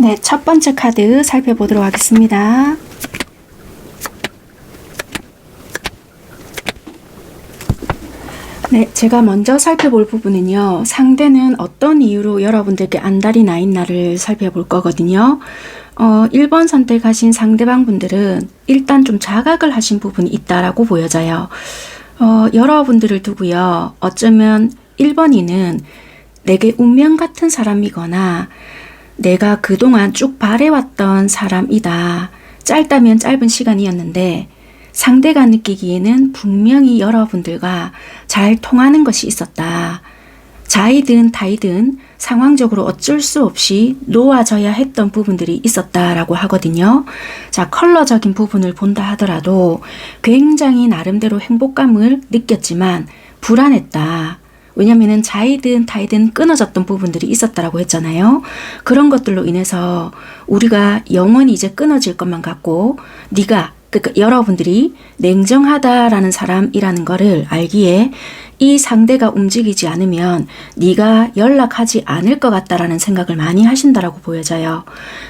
네, 첫 번째 카드 살펴보도록 하겠습니다. 네, 제가 먼저 살펴볼 부분은요, 상대는 어떤 이유로 여러분들께 안달이 나 있나를 살펴볼 거거든요. 1번 선택하신 상대방 분들은 일단 좀 자각을 하신 부분이 있다라고 보여져요. 여러분들을 두고요, 어쩌면 1번이는 내게 운명 같은 사람이거나 내가 그동안 쭉 바래왔던 사람이다. 짧다면 짧은 시간이었는데 상대가 느끼기에는 분명히 여러분들과 잘 통하는 것이 있었다. 자이든 타이든 상황적으로 어쩔 수 없이 놓아져야 했던 부분들이 있었다라고 하거든요. 자, 컬러적인 부분을 본다 하더라도 굉장히 나름대로 행복감을 느꼈지만 불안했다. 왜냐면은 자이든 타이든 끊어졌던 부분들이 있었다라고 했잖아요. 그런 것들로 인해서 우리가 영원히 이제 끊어질 것만 같고 네가 그러니까 여러분들이 냉정하다라는 사람이라는 거를 알기에 이 상대가 움직이지 않으면 네가 연락하지 않을 것 같다라는 생각을 많이 하신다라고 보여져요.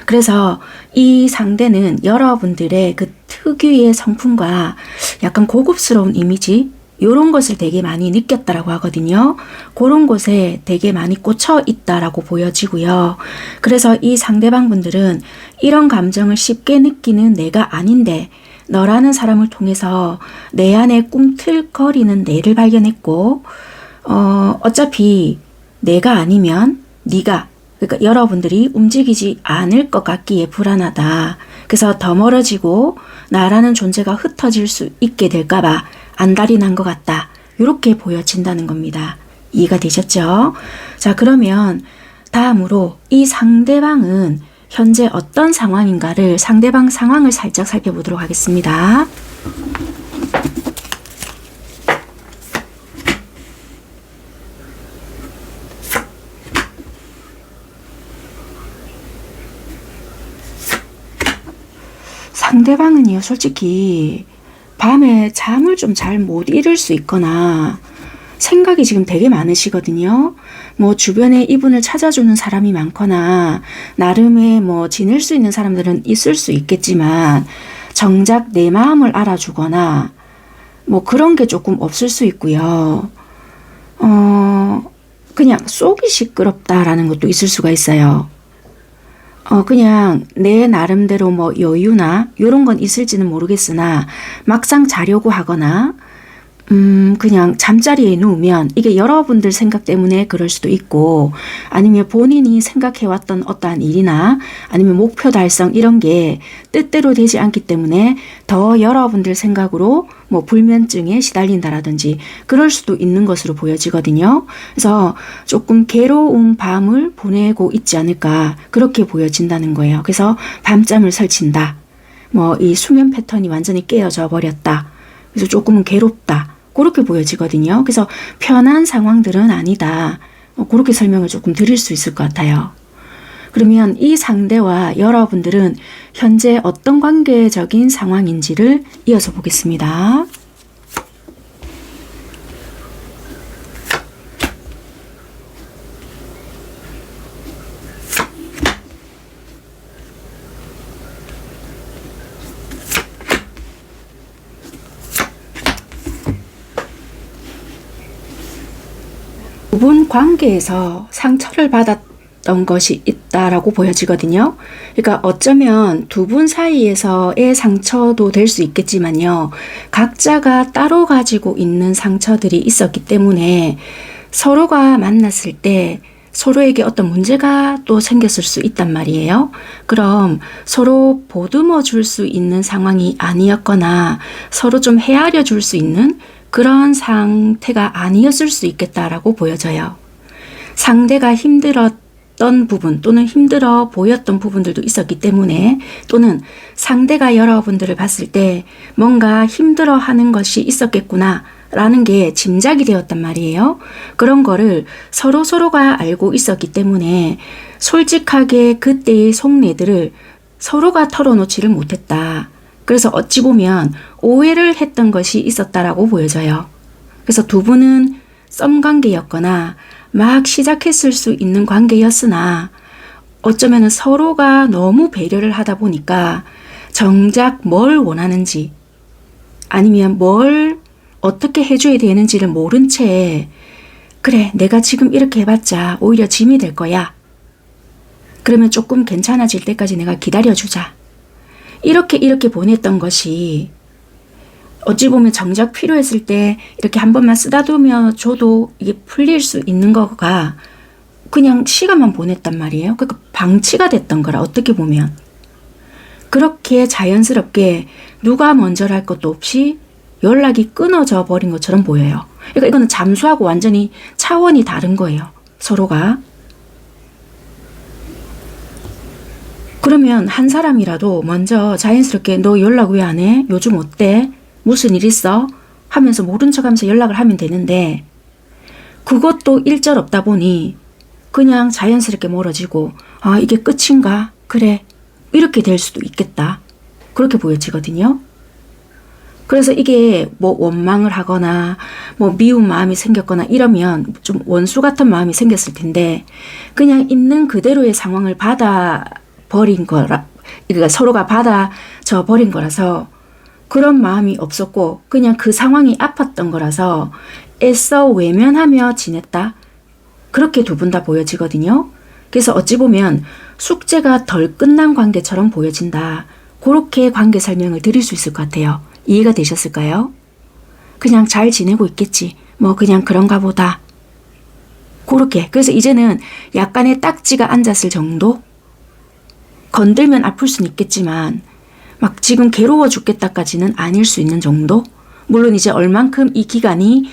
그래서 이 상대는 여러분들의 그 특유의 성품과 약간 고급스러운 이미지 이런 것을 되게 많이 느꼈다라고 하거든요. 그런 곳에 되게 많이 꽂혀 있다라고 보여지고요. 그래서 이 상대방 분들은 이런 감정을 쉽게 느끼는 내가 아닌데 너라는 사람을 통해서 내 안에 꿈틀거리는 내를 발견했고 어차피 내가 아니면 네가 그러니까 여러분들이 움직이지 않을 것 같기에 불안하다. 그래서 더 멀어지고 나라는 존재가 흩어질 수 있게 될까봐 안달이 난 것 같다. 이렇게 보여진다는 겁니다. 이해가 되셨죠? 자, 그러면 다음으로 이 상대방은 현재 어떤 상황인가를 상대방 상황을 살짝 살펴보도록 하겠습니다. 상대방은요, 솔직히 밤에 잠을 좀 잘 못 이룰 수 있거나 생각이 지금 되게 많으시거든요. 뭐 주변에 이분을 찾아주는 사람이 많거나 나름의 뭐 지낼 수 있는 사람들은 있을 수 있겠지만 정작 내 마음을 알아주거나 뭐 그런 게 조금 없을 수 있고요. 그냥 속이 시끄럽다라는 것도 있을 수가 있어요. 그냥 내 나름대로 뭐 여유나 이런 건 있을지는 모르겠으나 막상 자려고 하거나 그냥 잠자리에 누우면 이게 여러분들 생각 때문에 그럴 수도 있고 아니면 본인이 생각해왔던 어떠한 일이나 아니면 목표 달성 이런 게 뜻대로 되지 않기 때문에 더 여러분들 생각으로 뭐 불면증에 시달린다라든지 그럴 수도 있는 것으로 보여지거든요. 그래서 조금 괴로운 밤을 보내고 있지 않을까 그렇게 보여진다는 거예요. 그래서 밤잠을 설친다. 뭐 이 수면 패턴이 완전히 깨어져 버렸다. 그래서 조금은 괴롭다. 그렇게 보여지거든요. 그래서 편한 상황들은 아니다. 그렇게 설명을 조금 드릴 수 있을 것 같아요. 그러면 이 상대와 여러분들은 현재 어떤 관계적인 상황인지를 이어서 보겠습니다. 두 분 관계에서 상처를 받았던 것이 있다라고 보여지거든요. 그러니까 어쩌면 두 분 사이에서의 상처도 될 수 있겠지만요. 각자가 따로 가지고 있는 상처들이 있었기 때문에 서로가 만났을 때 서로에게 어떤 문제가 또 생겼을 수 있단 말이에요. 그럼 서로 보듬어 줄 수 있는 상황이 아니었거나 서로 좀 헤아려 줄 수 있는 그런 상태가 아니었을 수 있겠다라고 보여져요. 상대가 힘들었던 부분 또는 힘들어 보였던 부분들도 있었기 때문에, 또는 상대가 여러분들을 봤을 때 뭔가 힘들어하는 것이 있었겠구나 라는 게 짐작이 되었단 말이에요. 그런 거를 서로가 알고 있었기 때문에 솔직하게 그때의 속내들을 서로가 털어놓지를 못했다. 그래서 어찌 보면 오해를 했던 것이 있었다라고 보여져요. 그래서 두 분은 썸 관계였거나 막 시작했을 수 있는 관계였으나 어쩌면 서로가 너무 배려를 하다 보니까 정작 뭘 원하는지 아니면 뭘 어떻게 해줘야 되는지를 모른 채 그래 내가 지금 이렇게 해봤자 오히려 짐이 될 거야. 그러면 조금 괜찮아질 때까지 내가 기다려주자. 이렇게 보냈던 것이 어찌 보면 정작 필요했을 때 이렇게 한 번만 쓰다듬어 줘도 이게 풀릴 수 있는 거가 그냥 시간만 보냈단 말이에요. 그러니까 방치가 됐던 거라 어떻게 보면. 그렇게 자연스럽게 누가 먼저랄 것도 없이 연락이 끊어져 버린 것처럼 보여요. 그러니까 이거는 잠수하고 완전히 차원이 다른 거예요. 서로가. 그러면 한 사람이라도 먼저 자연스럽게 너 연락 왜 안 해? 요즘 어때? 무슨 일 있어? 하면서 모른 척하면서 연락을 하면 되는데 그것도 일절 없다 보니 그냥 자연스럽게 멀어지고 아 이게 끝인가? 그래 이렇게 될 수도 있겠다. 그렇게 보여지거든요. 그래서 이게 뭐 원망을 하거나 뭐 미운 마음이 생겼거나 이러면 좀 원수 같은 마음이 생겼을 텐데 그냥 있는 그대로의 상황을 받아버린 거라, 그러니까 서로가 받아져 버린 거라서 그런 마음이 없었고 그냥 그 상황이 아팠던 거라서 애써 외면하며 지냈다. 그렇게 두 분 다 보여지거든요. 그래서 어찌 보면 숙제가 덜 끝난 관계처럼 보여진다. 그렇게 관계 설명을 드릴 수 있을 것 같아요. 이해가 되셨을까요? 그냥 잘 지내고 있겠지. 뭐 그냥 그런가 보다. 그렇게. 그래서 이제는 약간의 딱지가 앉았을 정도? 건들면 아플 수는 있겠지만 막 지금 괴로워 죽겠다까지는 아닐 수 있는 정도? 물론 이제 얼만큼 이 기간이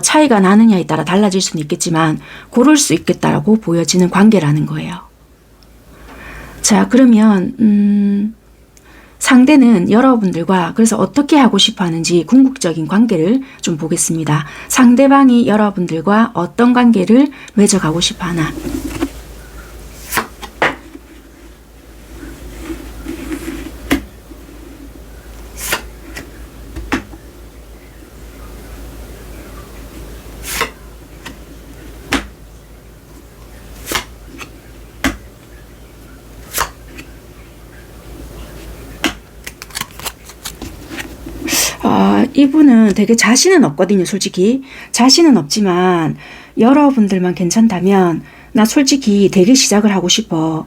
차이가 나느냐에 따라 달라질 수는 있겠지만 그럴 수 있겠다라고 보여지는 관계라는 거예요. 자, 그러면 상대는 여러분들과 그래서 어떻게 하고 싶어 하는지 궁극적인 관계를 좀 보겠습니다. 상대방이 여러분들과 어떤 관계를 맺어가고 싶어 하나. 이분은 되게 자신은 없거든요. 솔직히 자신은 없지만 여러분들만 괜찮다면 나 솔직히 되게 시작을 하고 싶어.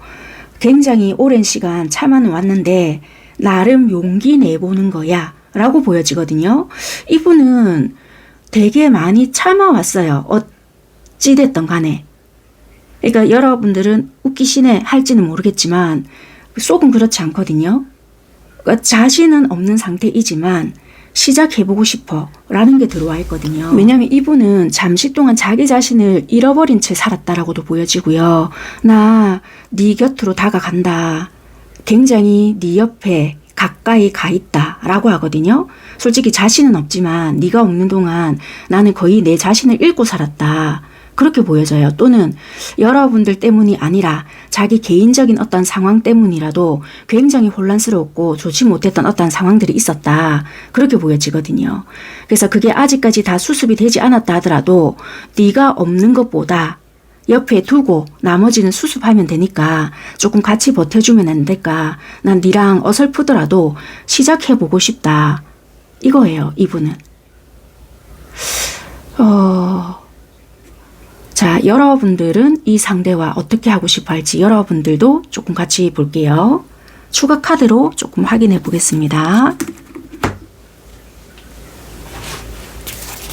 굉장히 오랜 시간 참아는 왔는데 나름 용기 내보는 거야 라고 보여지거든요. 이분은 되게 많이 참아왔어요. 어찌됐든 간에. 그러니까 여러분들은 웃기시네 할지는 모르겠지만 속은 그렇지 않거든요. 그러니까 자신은 없는 상태이지만 시작해보고 싶어 라는 게 들어와 있거든요. 왜냐하면 이분은 잠시 동안 자기 자신을 잃어버린 채 살았다라고도 보여지고요. 나 네 곁으로 다가간다. 굉장히 네 옆에 가까이 가 있다 라고 하거든요. 솔직히 자신은 없지만 네가 없는 동안 나는 거의 내 자신을 잃고 살았다. 그렇게 보여져요. 또는 여러분들 때문이 아니라 자기 개인적인 어떤 상황 때문이라도 굉장히 혼란스럽고 좋지 못했던 어떤 상황들이 있었다. 그렇게 보여지거든요. 그래서 그게 아직까지 다 수습이 되지 않았다 하더라도 네가 없는 것보다 옆에 두고 나머지는 수습하면 되니까 조금 같이 버텨주면 안 될까. 난 네랑 어설프더라도 시작해보고 싶다. 이거예요. 이분은. 자, 여러분들은 이 상대와 어떻게 하고 싶어 할지 여러분들도 조금 같이 볼게요. 추가 카드로 조금 확인해 보겠습니다.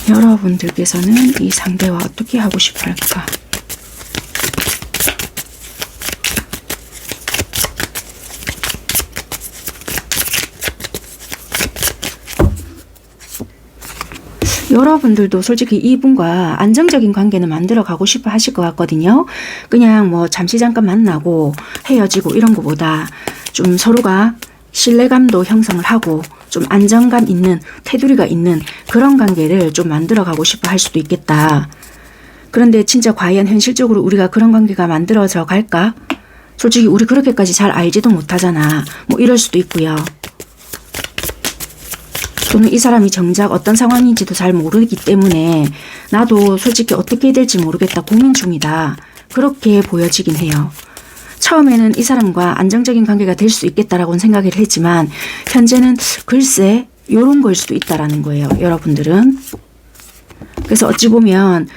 여러분들께서는 이 상대와 어떻게 하고 싶어 할까? 여러분들도 솔직히 이분과 안정적인 관계는 만들어 가고 싶어 하실 것 같거든요. 그냥 뭐 잠시 잠깐 만나고 헤어지고 이런 것보다 좀 서로가 신뢰감도 형성을 하고 좀 안정감 있는, 테두리가 있는 그런 관계를 좀 만들어 가고 싶어 할 수도 있겠다. 그런데 진짜 과연 현실적으로 우리가 그런 관계가 만들어져 갈까? 솔직히 우리 그렇게까지 잘 알지도 못하잖아. 뭐 이럴 수도 있고요. 또는 이 사람이 정작 어떤 상황인지도 잘 모르기 때문에 나도 솔직히 어떻게 해야 될지 모르겠다, 고민 중이다, 그렇게 보여지긴 해요. 처음에는 이 사람과 안정적인 관계가 될 수 있겠다라고는 생각을 했지만 현재는 글쎄 요런 거일 수도 있다라는 거예요, 여러분들은. 그래서 어찌 보면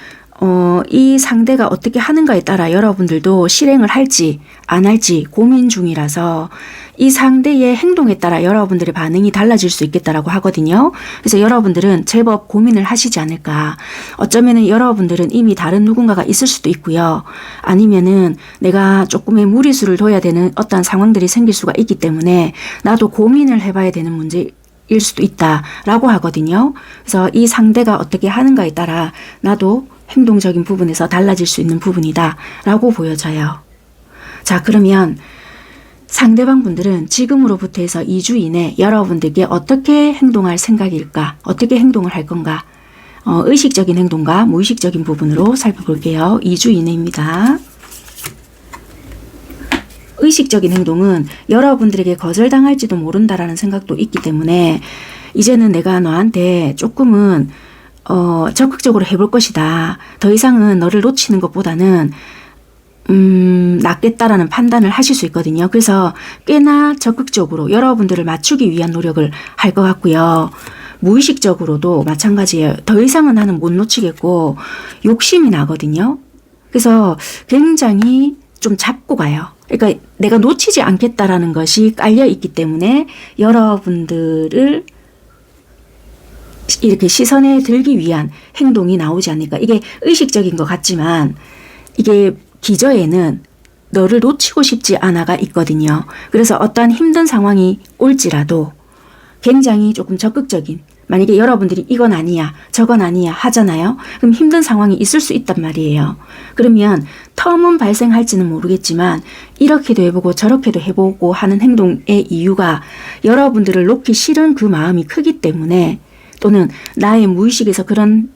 이 상대가 어떻게 하는가에 따라 여러분들도 실행을 할지 안 할지 고민 중이라서 이 상대의 행동에 따라 여러분들의 반응이 달라질 수 있겠다라고 하거든요. 그래서 여러분들은 제법 고민을 하시지 않을까. 어쩌면은 여러분들은 이미 다른 누군가가 있을 수도 있고요. 아니면은 내가 조금의 무리수를 둬야 되는 어떤 상황들이 생길 수가 있기 때문에 나도 고민을 해봐야 되는 문제 일 수도 있다라고 하거든요. 그래서 이 상대가 어떻게 하는가에 따라 나도 행동적인 부분에서 달라질 수 있는 부분이다 라고 보여져요. 자, 그러면 상대방 분들은 지금으로부터 해서 2주 이내 여러분들께 어떻게 행동할 생각일까? 어떻게 행동을 할 건가? 의식적인 행동과 무의식적인 부분으로 살펴볼게요. 2주 이내입니다. 의식적인 행동은 여러분들에게 거절당할지도 모른다라는 생각도 있기 때문에 이제는 내가 너한테 조금은 적극적으로 해볼 것이다. 더 이상은 너를 놓치는 것보다는 낫겠다라는 판단을 하실 수 있거든요. 그래서 꽤나 적극적으로 여러분들을 맞추기 위한 노력을 할 것 같고요. 무의식적으로도 마찬가지예요. 더 이상은 나는 못 놓치겠고 욕심이 나거든요. 그래서 굉장히 좀 잡고 가요. 그러니까 내가 놓치지 않겠다라는 것이 깔려 있기 때문에 여러분들을 이렇게 시선에 들기 위한 행동이 나오지 않을까. 이게 의식적인 것 같지만 이게 기저에는 너를 놓치고 싶지 않아가 있거든요. 그래서 어떠한 힘든 상황이 올지라도 굉장히 조금 적극적인, 만약에 여러분들이 이건 아니야 저건 아니야 하잖아요. 그럼 힘든 상황이 있을 수 있단 말이에요. 그러면 텀은 발생할지는 모르겠지만 이렇게도 해보고 저렇게도 해보고 하는 행동의 이유가 여러분들을 놓기 싫은 그 마음이 크기 때문에, 또는 나의 무의식에서 그런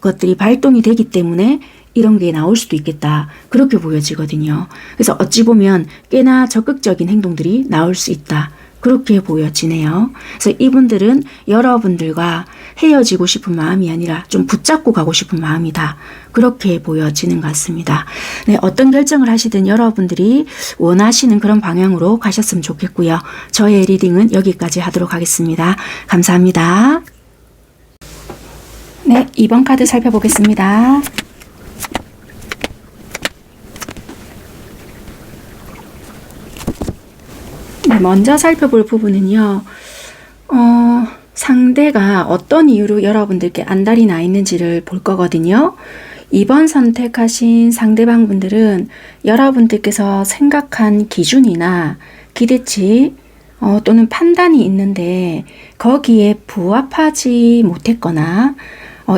것들이 발동이 되기 때문에 이런 게 나올 수도 있겠다, 그렇게 보여지거든요. 그래서 어찌 보면 꽤나 적극적인 행동들이 나올 수 있다, 그렇게 보여지네요. 그래서 이분들은 여러분들과 헤어지고 싶은 마음이 아니라 좀 붙잡고 가고 싶은 마음이다, 그렇게 보여지는 것 같습니다. 네, 어떤 결정을 하시든 여러분들이 원하시는 그런 방향으로 가셨으면 좋겠고요. 저의 리딩은 여기까지 하도록 하겠습니다. 감사합니다. 네, 2번 카드 살펴보겠습니다. 네, 먼저 살펴볼 부분은요. 상대가 어떤 이유로 여러분들께 안달이 나 있는지를 볼 거거든요. 2번 선택하신 상대방 분들은 여러분들께서 생각한 기준이나 기대치 또는 판단이 있는데 거기에 부합하지 못했거나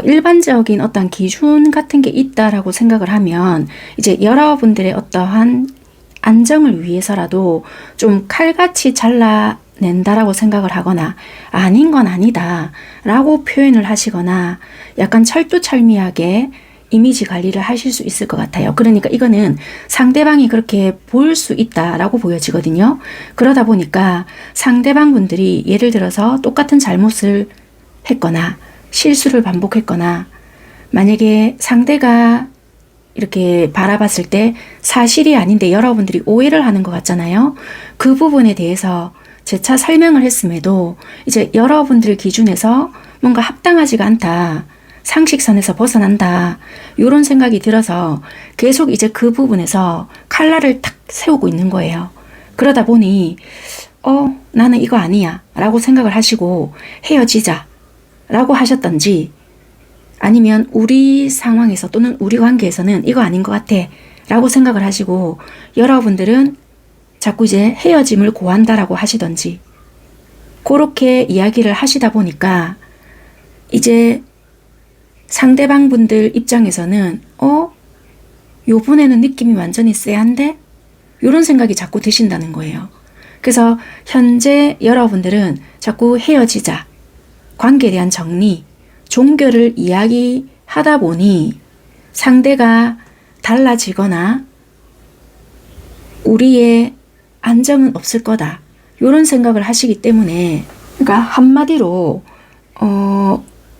일반적인 어떤 기준 같은 게 있다라고 생각을 하면 이제 여러분들의 어떠한 안정을 위해서라도 좀 칼같이 잘라낸다라고 생각을 하거나 아닌 건 아니다 라고 표현을 하시거나 약간 철두철미하게 이미지 관리를 하실 수 있을 것 같아요. 그러니까 이거는 상대방이 그렇게 볼 수 있다라고 보여지거든요. 그러다 보니까 상대방 분들이 예를 들어서 똑같은 잘못을 했거나 실수를 반복했거나 만약에 상대가 이렇게 바라봤을 때 사실이 아닌데 여러분들이 오해를 하는 것 같잖아요. 그 부분에 대해서 재차 설명을 했음에도 이제 여러분들 기준에서 뭔가 합당하지가 않다, 상식선에서 벗어난다, 이런 생각이 들어서 계속 이제 그 부분에서 칼날을 탁 세우고 있는 거예요. 그러다 보니 나는 이거 아니야 라고 생각을 하시고 헤어지자 라고 하셨던지, 아니면 우리 상황에서 또는 우리 관계에서는 이거 아닌 것 같아 라고 생각을 하시고 여러분들은 자꾸 이제 헤어짐을 고한다라고 하시던지, 그렇게 이야기를 하시다 보니까 이제 상대방 분들 입장에서는 요번에는 느낌이 완전히 쎄한데? 이런 생각이 자꾸 드신다는 거예요. 그래서 현재 여러분들은 자꾸 헤어지자, 관계에 대한 정리, 종교를 이야기하다 보니 상대가 달라지거나 우리의 안정은 없을 거다. 이런 생각을 하시기 때문에, 그러니까 한마디로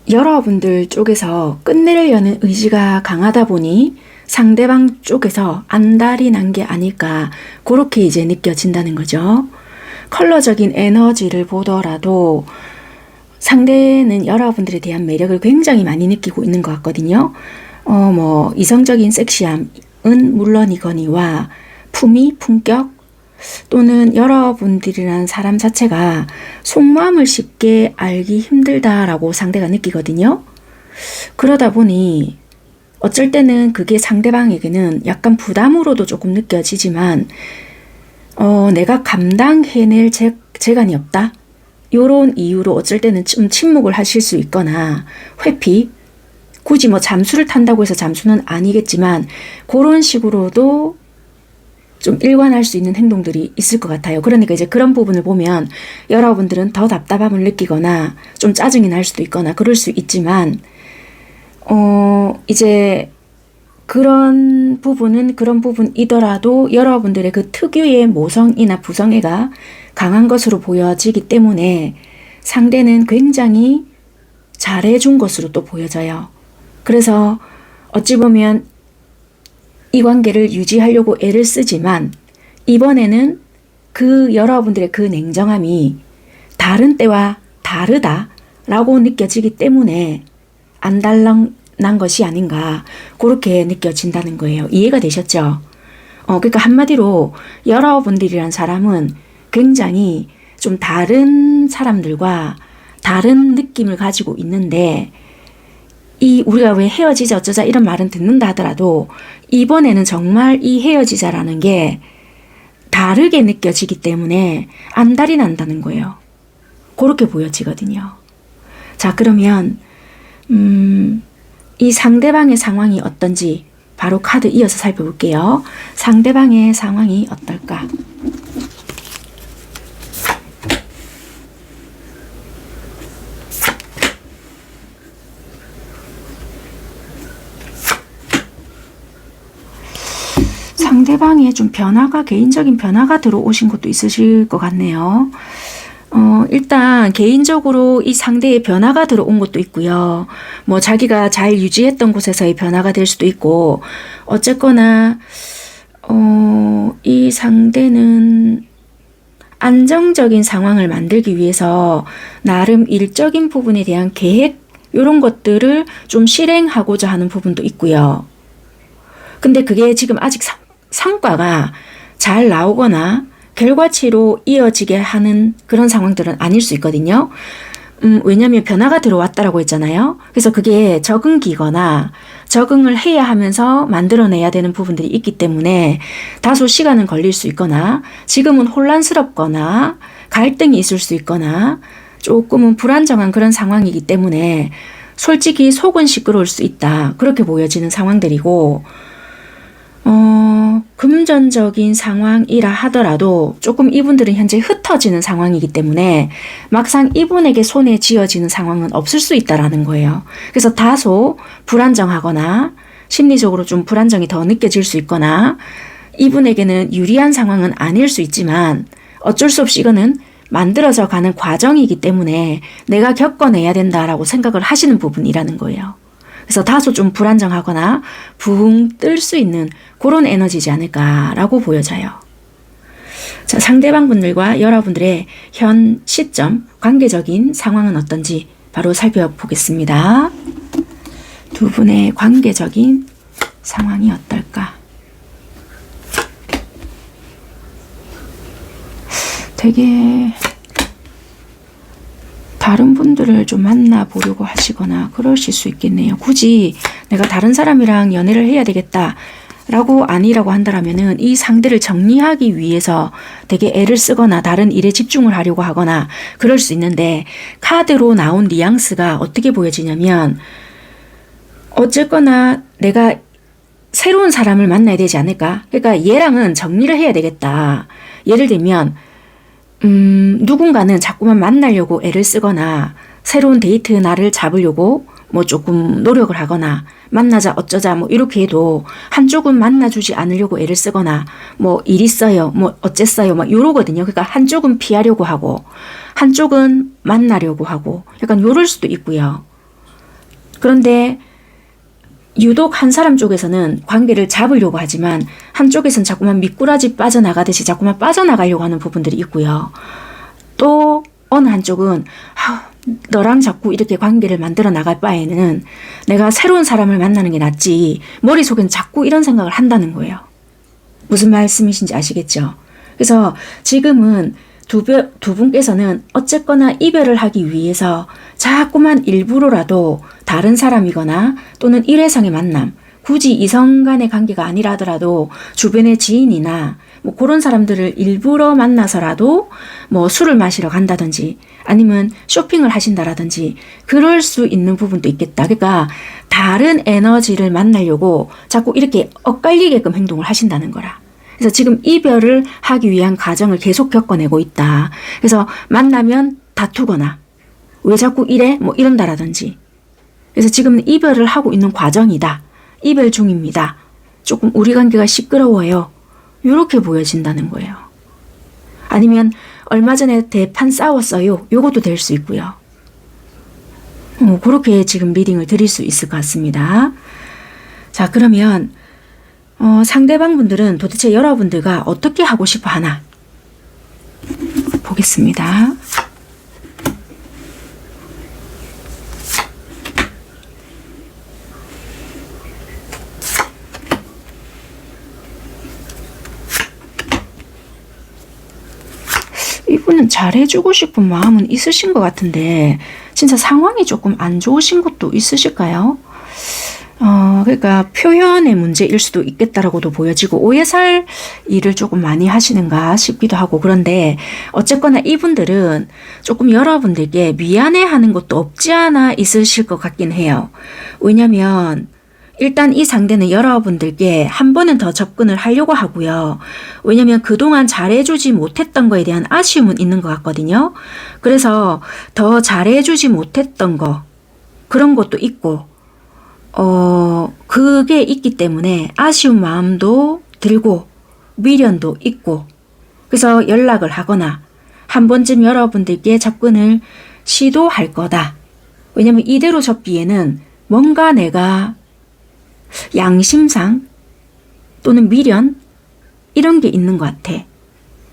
여러분들 쪽에서 끝내려는 의지가 강하다 보니 상대방 쪽에서 안달이 난 게 아닐까, 그렇게 이제 느껴진다는 거죠. 컬러적인 에너지를 보더라도 상대는 여러분들에 대한 매력을 굉장히 많이 느끼고 있는 것 같거든요. 이성적인 섹시함은 물론이거니와 품위, 품격, 또는 여러분들이라는 사람 자체가 속마음을 쉽게 알기 힘들다라고 상대가 느끼거든요. 그러다 보니 어쩔 때는 그게 상대방에게는 약간 부담으로도 조금 느껴지지만 내가 감당해낼 재간이 없다, 요런 이유로 어쩔 때는 좀 침묵을 하실 수 있거나 회피, 굳이 잠수를 탄다고 해서 잠수는 아니겠지만 그런 식으로도 좀 일관할 수 있는 행동들이 있을 것 같아요. 그러니까 이제 그런 부분을 보면 여러분들은 더 답답함을 느끼거나 좀 짜증이 날 수도 있거나 그럴 수 있지만 이제 그런 부분은 그런 부분이더라도 여러분들의 그 특유의 모성이나 부성애가 강한 것으로 보여지기 때문에 상대는 굉장히 잘해준 것으로 또 보여져요. 그래서 어찌 보면 이 관계를 유지하려고 애를 쓰지만 이번에는 그 여러분들의 그 냉정함이 다른 때와 다르다라고 느껴지기 때문에 안달난 것이 아닌가, 그렇게 느껴진다는 거예요. 이해가 되셨죠? 그러니까 한마디로 여러분들이란 사람은 굉장히 좀 다른 사람들과 다른 느낌을 가지고 있는데, 우리가 왜 헤어지자 어쩌자 이런 말은 듣는다 하더라도 이번에는 정말 이 헤어지자라는 게 다르게 느껴지기 때문에 안달이 난다는 거예요. 그렇게 보여지거든요. 자, 그러면 이 상대방의 상황이 어떤지 바로 카드 이어서 살펴볼게요. 상대방의 상황이 어떨까? 상대방의 좀 개인적인 변화가 들어오신 것도 있으실 것 같네요. 일단 개인적으로 이 상대의 변화가 들어온 것도 있고요. 자기가 잘 유지했던 곳에서의 변화가 될 수도 있고, 어쨌거나 이 상대는 안정적인 상황을 만들기 위해서 나름 일적인 부분에 대한 계획, 이런 것들을 좀 실행하고자 하는 부분도 있고요. 근데 그게 지금 아직 성과가 잘 나오거나 결과치로 이어지게 하는 그런 상황들은 아닐 수 있거든요. 왜냐하면 변화가 들어왔다라고 했잖아요. 그래서 그게 적응기거나 적응을 해야 하면서 만들어내야 되는 부분들이 있기 때문에 다소 시간은 걸릴 수 있거나 지금은 혼란스럽거나 갈등이 있을 수 있거나 조금은 불안정한 그런 상황이기 때문에 솔직히 속은 시끄러울 수 있다, 그렇게 보여지는 상황들이고, 금전적인 상황이라 하더라도 조금 이분들은 현재 흩어지는 상황이기 때문에 막상 이분에게 손에 쥐어지는 상황은 없을 수 있다라는 거예요. 그래서 다소 불안정하거나 심리적으로 좀 불안정이 더 느껴질 수 있거나 이분에게는 유리한 상황은 아닐 수 있지만 어쩔 수 없이 이거는 만들어져 가는 과정이기 때문에 내가 겪어내야 된다라고 생각을 하시는 부분이라는 거예요. 그래서 다소 좀 불안정하거나 붕 뜰 수 있는 그런 에너지지 않을까라고 보여져요. 자, 상대방 분들과 여러분들의 현 시점 관계적인 상황은 어떤지 바로 살펴보겠습니다. 두 분의 관계적인 상황이 어떨까? 되게 다른 분들을 좀 만나보려고 하시거나 그러실 수 있겠네요. 굳이 내가 다른 사람이랑 연애를 해야 되겠다 라고 아니라고 한다면은 이 상대를 정리하기 위해서 되게 애를 쓰거나 다른 일에 집중을 하려고 하거나 그럴 수 있는데, 카드로 나온 뉘앙스가 어떻게 보여지냐면 어쨌거나 내가 새로운 사람을 만나야 되지 않을까? 그러니까 얘랑은 정리를 해야 되겠다. 예를 들면 누군가는 자꾸만 만나려고 애를 쓰거나 새로운 데이트 날을 잡으려고 뭐 조금 노력을 하거나 만나자 어쩌자 뭐 이렇게 해도 한쪽은 만나주지 않으려고 애를 쓰거나 뭐 일 있어요 뭐 어쨌어요 막 이러거든요. 그러니까 한쪽은 피하려고 하고 한쪽은 만나려고 하고 약간 요럴 수도 있고요. 그런데 유독 한 사람 쪽에서는 관계를 잡으려고 하지만 한쪽에서는 자꾸만 미꾸라지 빠져나가듯이 자꾸만 빠져나가려고 하는 부분들이 있고요. 또 어느 한쪽은 너랑 자꾸 이렇게 관계를 만들어 나갈 바에는 내가 새로운 사람을 만나는 게 낫지, 머릿속엔 자꾸 이런 생각을 한다는 거예요. 무슨 말씀이신지 아시겠죠? 그래서 지금은 두 분께서는 어쨌거나 이별을 하기 위해서 자꾸만 일부러라도 다른 사람이거나 또는 일회성의 만남, 굳이 이성 간의 관계가 아니라 하더라도 주변의 지인이나 뭐 그런 사람들을 일부러 만나서라도 뭐 술을 마시러 간다든지 아니면 쇼핑을 하신다라든지 그럴 수 있는 부분도 있겠다. 그러니까 다른 에너지를 만나려고 자꾸 이렇게 엇갈리게끔 행동을 하신다는 거라. 그래서 지금 이별을 하기 위한 과정을 계속 겪어내고 있다. 그래서 만나면 다투거나 왜 자꾸 이래? 뭐 이런다라든지. 그래서 지금은 이별을 하고 있는 과정이다. 이별 중입니다. 조금 우리 관계가 시끄러워요. 이렇게 보여진다는 거예요. 아니면 얼마 전에 대판 싸웠어요. 요것도 될 수 있고요. 그렇게 지금 리딩을 드릴 수 있을 것 같습니다. 자, 그러면 상대방 분들은 도대체 여러분들과 어떻게 하고 싶어 하나 보겠습니다. 이분은 잘해주고 싶은 마음은 있으신 것 같은데 진짜 상황이 조금 안 좋으신 것도 있으실까요? 그러니까 표현의 문제일 수도 있겠다라고도 보여지고 오해 살 일을 조금 많이 하시는가 싶기도 하고, 그런데 어쨌거나 이분들은 조금 여러분들께 미안해하는 것도 없지 않아 있으실 것 같긴 해요. 왜냐면 일단 이 상대는 여러분들께 한 번은 더 접근을 하려고 하고요. 왜냐면 그동안 잘해주지 못했던 거에 대한 아쉬움은 있는 것 같거든요. 그래서 더 잘해주지 못했던 거, 그런 것도 있고 그게 있기 때문에 아쉬운 마음도 들고 미련도 있고, 그래서 연락을 하거나 한 번쯤 여러분들께 접근을 시도할 거다. 왜냐면 이대로 접기에는 뭔가 내가 양심상 또는 미련 이런 게 있는 것 같아.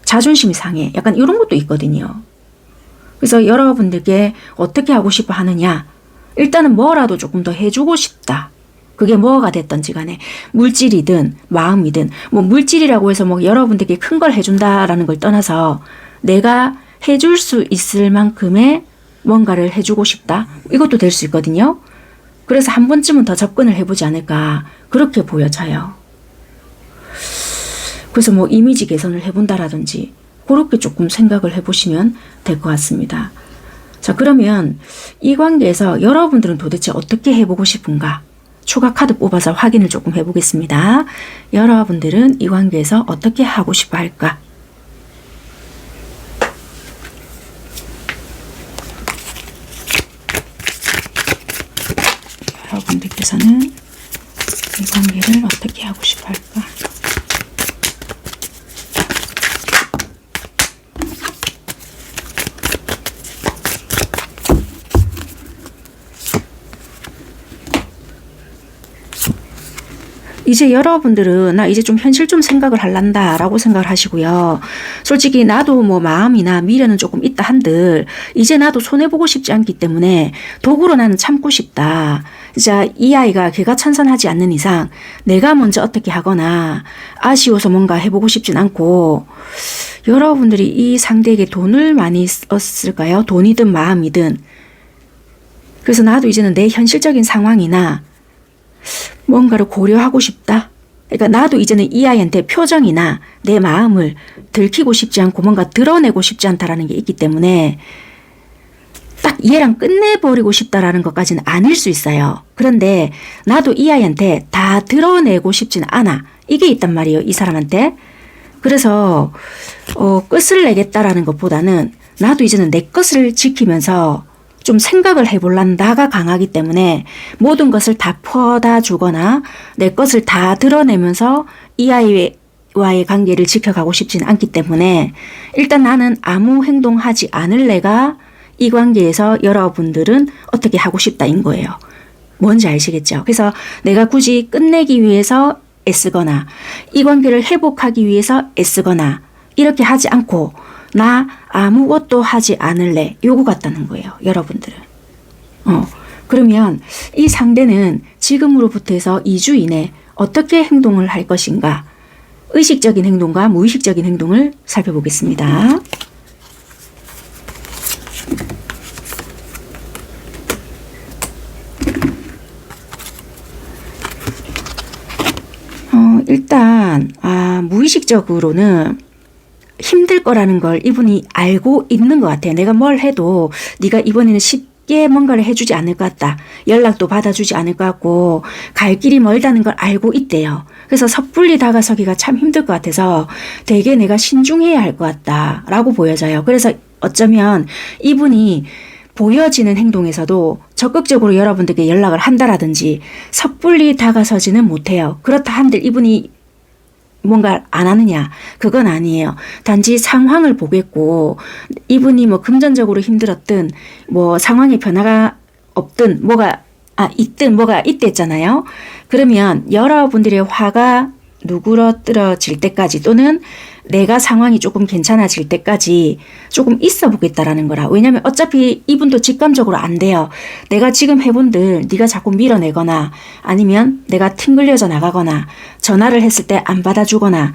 자존심이 상해. 약간 이런 것도 있거든요. 그래서 여러분들께 어떻게 하고 싶어 하느냐, 일단은 뭐라도 조금 더 해주고 싶다. 그게 뭐가 됐던지 간에 물질이든 마음이든, 뭐 물질이라고 해서 뭐 여러분들께 큰 걸 해준다라는 걸 떠나서 내가 해줄 수 있을 만큼의 뭔가를 해주고 싶다. 이것도 될 수 있거든요. 그래서 한 번쯤은 더 접근을 해보지 않을까 그렇게 보여져요. 그래서 뭐 이미지 개선을 해본다라든지 그렇게 조금 생각을 해보시면 될 것 같습니다. 자, 그러면 이 관계에서 여러분들은 도대체 어떻게 해보고 싶은가? 추가 카드 뽑아서 확인을 조금 해보겠습니다. 여러분들은 이 관계에서 어떻게 하고 싶어 할까? 여러분들께서는 이 관계를 어떻게 하고 싶어 할까? 이제 여러분들은 나 이제 좀 현실 좀 생각을 할란다 라고 생각을 하시고요. 솔직히 나도 뭐 마음이나 미련은 조금 있다 한들 이제 나도 손해보고 싶지 않기 때문에 도구로 나는 참고 싶다. 진짜 이 아이가 개가천선하지 않는 이상 내가 먼저 어떻게 하거나 아쉬워서 뭔가 해보고 싶진 않고, 여러분들이 이 상대에게 돈을 많이 썼을까요? 돈이든 마음이든. 그래서 나도 이제는 내 현실적인 상황이나 뭔가를 고려하고 싶다. 그러니까 나도 이제는 이 아이한테 표정이나 내 마음을 들키고 싶지 않고 뭔가 드러내고 싶지 않다라는 게 있기 때문에 딱 얘랑 끝내버리고 싶다라는 것까지는 아닐 수 있어요. 그런데 나도 이 아이한테 다 드러내고 싶지는 않아. 이게 있단 말이에요. 이 사람한테. 그래서 끝을 내겠다라는 것보다는 나도 이제는 내 것을 지키면서 좀 생각을 해볼란 나가 강하기 때문에 모든 것을 다 퍼다 주거나 내 것을 다 드러내면서 이 아이와의 관계를 지켜가고 싶지는 않기 때문에 일단 나는 아무 행동하지 않을래가 이 관계에서 여러분들은 어떻게 하고 싶다인 거예요. 뭔지 아시겠죠? 그래서 내가 굳이 끝내기 위해서 애쓰거나 이 관계를 회복하기 위해서 애쓰거나 이렇게 하지 않고 나 아무것도 하지 않을래 요거 같다는 거예요. 여러분들은. 그러면 이 상대는 지금으로부터 해서 2주 이내 어떻게 행동을 할 것인가 의식적인 행동과 무의식적인 행동을 살펴보겠습니다. 일단 무의식적으로는 힘들 거라는 걸 이분이 알고 있는 것 같아요. 내가 뭘 해도 네가 이번에는 쉽게 뭔가를 해주지 않을 것 같다. 연락도 받아주지 않을 것 같고 갈 길이 멀다는 걸 알고 있대요. 그래서 섣불리 다가서기가 참 힘들 것 같아서 되게 내가 신중해야 할 것 같다라고 보여져요. 그래서 어쩌면 이분이 보여지는 행동에서도 적극적으로 여러분들께 연락을 한다라든지 섣불리 다가서지는 못해요. 그렇다 한들 이분이 뭔가 안 하느냐 그건 아니에요. 단지 상황을 보겠고 이분이 뭐 금전적으로 힘들었든 뭐 상황의 변화가 없든 있든 뭐가 있댔잖아요. 그러면 여러분들의 화가 누그러뜨려질 때까지 또는 내가 상황이 조금 괜찮아질 때까지 조금 있어 보겠다라는 거라. 왜냐면 어차피 이분도 직감적으로 안 돼요. 내가 지금 해본들 네가 자꾸 밀어내거나 아니면 내가 튕글려져 나가거나 전화를 했을 때 안 받아주거나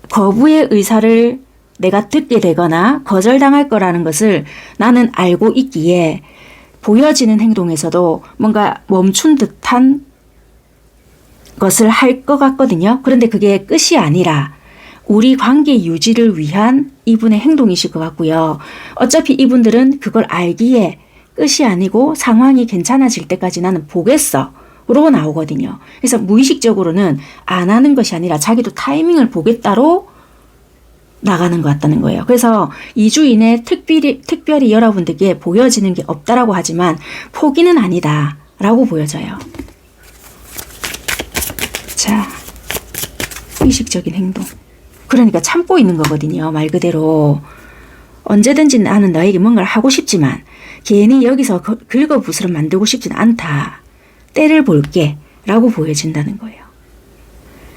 거부의 의사를 내가 듣게 되거나 거절당할 거라는 것을 나는 알고 있기에 보여지는 행동에서도 뭔가 멈춘 듯한 것을 할 것 같거든요. 그런데 그게 끝이 아니라 우리 관계 유지를 위한 이분의 행동이실 것 같고요. 어차피 이분들은 그걸 알기에 끝이 아니고 상황이 괜찮아질 때까지 나는 보겠어 로 나오거든요. 그래서 무의식적으로는 안 하는 것이 아니라 자기도 타이밍을 보겠다로 나가는 것 같다는 거예요. 그래서 2주 이내 특별히 여러분들께 보여지는 게 없다라고 하지만 포기는 아니다 라고 보여져요. 자, 의식적인 행동. 그러니까 참고 있는 거거든요. 말 그대로. 언제든지 나는 너에게 뭔가를 하고 싶지만 괜히 여기서 긁어부스럼 만들고 싶진 않다. 때를 볼게 라고 보여진다는 거예요.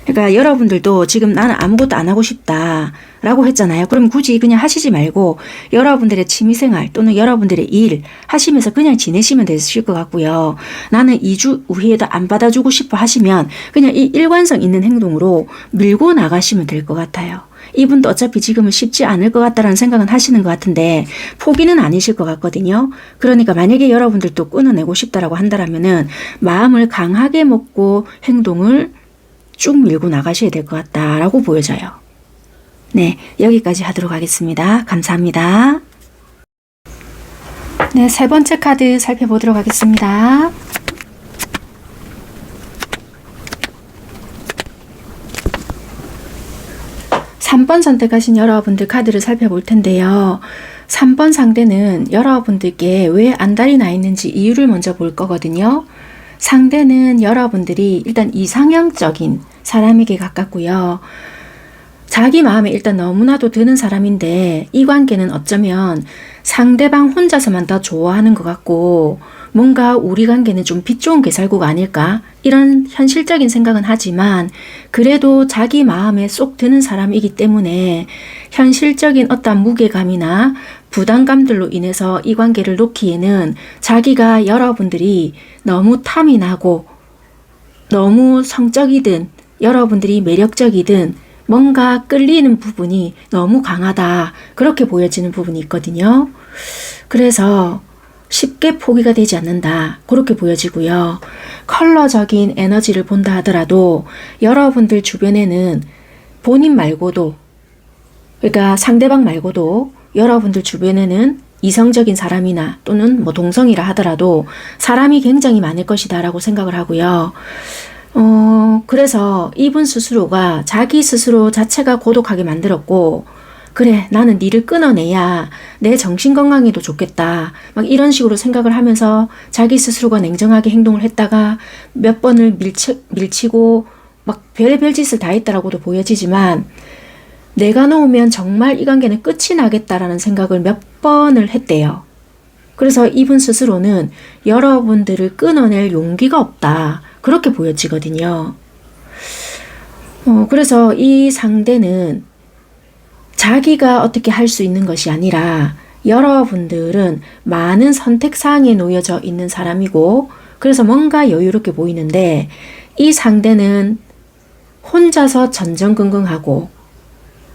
그러니까 여러분들도 지금 나는 아무것도 안 하고 싶다 라고 했잖아요. 그럼 굳이 그냥 하시지 말고 여러분들의 취미생활 또는 여러분들의 일 하시면서 그냥 지내시면 되실 것 같고요. 나는 2주 후에도 안 받아주고 싶어 하시면 그냥 이 일관성 있는 행동으로 밀고 나가시면 될 것 같아요. 이분도 어차피 지금은 쉽지 않을 것 같다라는 생각은 하시는 것 같은데 포기는 아니실 것 같거든요. 그러니까 만약에 여러분들도 끊어내고 싶다라고 한다면은 마음을 강하게 먹고 행동을 쭉 밀고 나가셔야 될 것 같다라고 보여져요. 네, 여기까지 하도록 하겠습니다. 감사합니다. 네, 세 번째 카드 살펴보도록 하겠습니다. 삼 번 선택하신 여러분들 카드를 살펴볼 텐데요. 3번 상대는 여러분들께 왜 안달이 나 있는지 이유를 먼저 볼 거거든요. 상대는 여러분들이 일단 이상형적인 사람에게 가깝고요. 자기 마음에 일단 너무나도 드는 사람인데 이 관계는 어쩌면 상대방 혼자서만 더 좋아하는 것 같고 뭔가 우리 관계는 좀 빛 좋은 개살구가 아닐까 이런 현실적인 생각은 하지만 그래도 자기 마음에 쏙 드는 사람이기 때문에 현실적인 어떤 무게감이나 부담감들로 인해서 이 관계를 놓기에는 자기가 여러분들이 너무 탐이 나고 너무 성적이든 여러분들이 매력적이든 뭔가 끌리는 부분이 너무 강하다 그렇게 보여지는 부분이 있거든요. 그래서 쉽게 포기가 되지 않는다 그렇게 보여지고요. 컬러적인 에너지를 본다 하더라도 여러분들 주변에는 본인 말고도 그러니까 상대방 말고도 여러분들 주변에는 이성적인 사람이나 또는 뭐 동성이라 하더라도 사람이 굉장히 많을 것이다 라고 생각을 하고요. 그래서 이분 스스로가 자기 스스로 자체가 고독하게 만들었고, 그래, 나는 니를 끊어내야 내 정신건강에도 좋겠다, 막 이런 식으로 생각을 하면서 자기 스스로가 냉정하게 행동을 했다가 몇 번을 밀치고 막 별의별 짓을 다 했다라고도 보여지지만, 내가 놓으면 정말 이 관계는 끝이 나겠다라는 생각을 몇 번을 했대요. 그래서 이분 스스로는 여러분들을 끊어낼 용기가 없다, 그렇게 보여지거든요. 그래서 이 상대는 자기가 어떻게 할 수 있는 것이 아니라 여러분들은 많은 선택사항에 놓여져 있는 사람이고, 그래서 뭔가 여유롭게 보이는데 이 상대는 혼자서 전전긍긍하고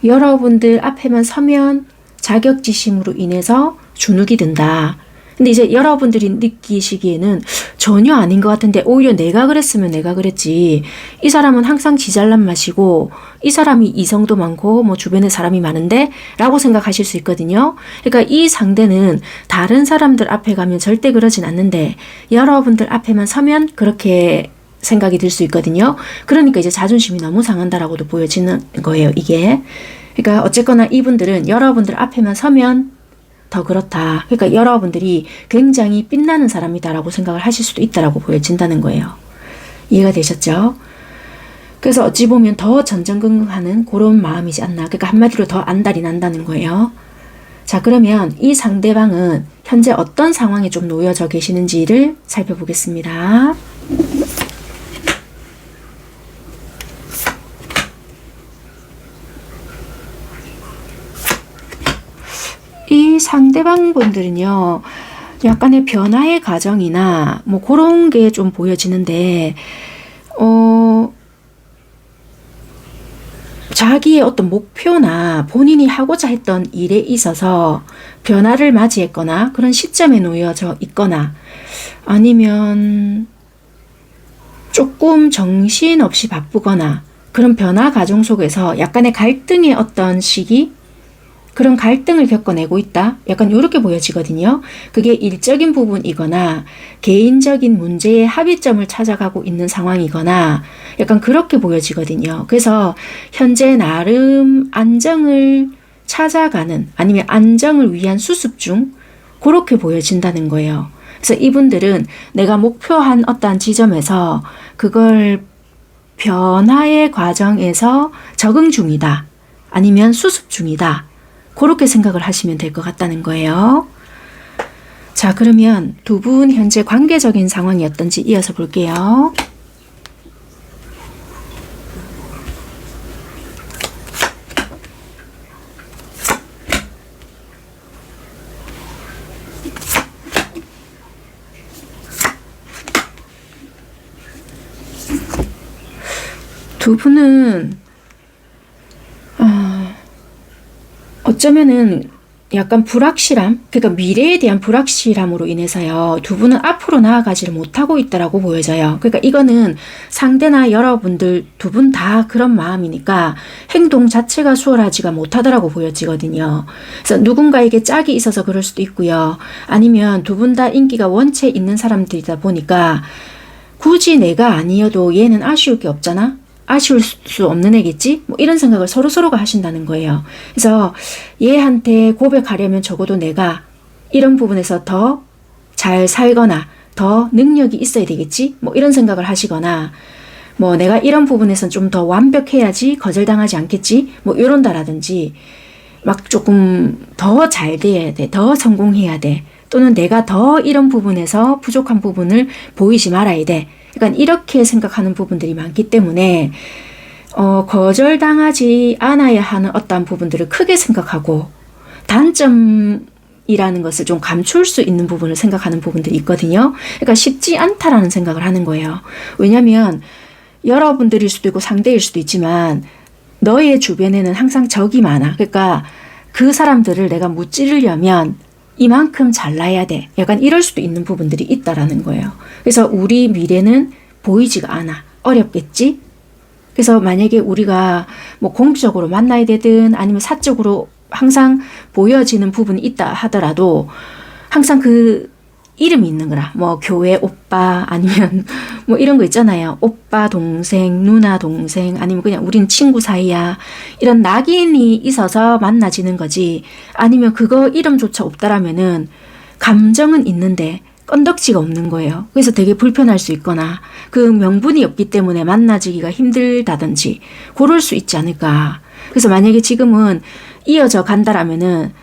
여러분들 앞에만 서면 자격지심으로 인해서 주눅이 든다. 근데 이제 여러분들이 느끼시기에는 전혀 아닌 것 같은데, 오히려 내가 그랬으면 내가 그랬지, 이 사람은 항상 지 잘난 맛이고 이 사람이 이성도 많고 뭐 주변에 사람이 많은데 라고 생각하실 수 있거든요. 그러니까 이 상대는 다른 사람들 앞에 가면 절대 그러진 않는데 여러분들 앞에만 서면 그렇게 생각이 들 수 있거든요. 그러니까 이제 자존심이 너무 상한다라고도 보여지는 거예요, 이게. 그러니까 어쨌거나 이분들은 여러분들 앞에만 서면 더 그렇다. 그러니까 여러분들이 굉장히 빛나는 사람이다라고 생각을 하실 수도 있다라고 보여진다는 거예요. 이해가 되셨죠? 그래서 어찌 보면 더 전전긍긍하는 그런 마음이지 않나. 그러니까 한마디로 더 안달이 난다는 거예요. 자, 그러면 이 상대방은 현재 어떤 상황에 좀 놓여져 계시는지를 살펴보겠습니다. 이 상대방 분들은요, 약간의 변화의 과정이나 뭐 그런 게 좀 보여지는데, 자기의 어떤 목표나 본인이 하고자 했던 일에 있어서 변화를 맞이했거나 그런 시점에 놓여져 있거나, 아니면 조금 정신없이 바쁘거나 그런 변화 과정 속에서 약간의 갈등의 어떤 시기, 그런 갈등을 겪어내고 있다, 약간 이렇게 보여지거든요. 그게 일적인 부분이거나 개인적인 문제의 합의점을 찾아가고 있는 상황이거나 약간 그렇게 보여지거든요. 그래서 현재 나름 안정을 찾아가는, 아니면 안정을 위한 수습 중, 그렇게 보여진다는 거예요. 그래서 이분들은 내가 목표한 어떠한 지점에서 그걸 변화의 과정에서 적응 중이다, 아니면 수습 중이다, 그렇게 생각을 하시면 될 것 같다는 거예요. 자, 그러면 두 분 현재 관계적인 상황이 어떤지 이어서 볼게요. 두 분은 어쩌면은 약간 불확실함, 그러니까 미래에 대한 불확실함으로 인해서요, 두 분은 앞으로 나아가지를 못하고 있다라고 보여져요. 그러니까 이거는 상대나 여러분들 두 분 다 그런 마음이니까 행동 자체가 수월하지가 못하더라고 보여지거든요. 그래서 누군가에게 짝이 있어서 그럴 수도 있고요. 아니면 두 분 다 인기가 원체 있는 사람들이다 보니까 굳이 내가 아니어도 얘는 아쉬울 게 없잖아? 아쉬울 수 없는 애겠지? 뭐 이런 생각을 서로가 하신다는 거예요. 그래서 얘한테 고백하려면 적어도 내가 이런 부분에서 더 잘 살거나 더 능력이 있어야 되겠지? 뭐 이런 생각을 하시거나, 뭐 내가 이런 부분에선 좀 더 완벽해야지 거절당하지 않겠지? 뭐 이런다라든지, 막 조금 더 잘 돼야 돼, 더 성공해야 돼, 또는 내가 더 이런 부분에서 부족한 부분을 보이지 말아야 돼. 그러니까 이렇게 생각하는 부분들이 많기 때문에 거절당하지 않아야 하는 어떠한 부분들을 크게 생각하고 단점이라는 것을 좀 감출 수 있는 부분을 생각하는 부분들이 있거든요. 그러니까 쉽지 않다라는 생각을 하는 거예요. 왜냐하면 여러분들일 수도 있고 상대일 수도 있지만 너의 주변에는 항상 적이 많아. 그러니까 그 사람들을 내가 무찌르려면 이만큼 잘나야 돼, 약간 이럴 수도 있는 부분들이 있다라는 거예요. 그래서 우리 미래는 보이지가 않아, 어렵겠지? 그래서 만약에 우리가 뭐 공적으로 만나야 되든 아니면 사적으로 항상 보여지는 부분이 있다 하더라도 항상 그 이름이 있는 거라. 뭐 교회 오빠 아니면 뭐 이런 거 있잖아요. 오빠 동생, 누나 동생 아니면 그냥 우린 친구 사이야. 이런 낙인이 있어서 만나지는 거지. 아니면 그거 이름조차 없다라면은 감정은 있는데 건덕지가 없는 거예요. 그래서 되게 불편할 수 있거나 그 명분이 없기 때문에 만나지기가 힘들다든지 그럴 수 있지 않을까. 그래서 만약에 지금은 이어져 간다라면은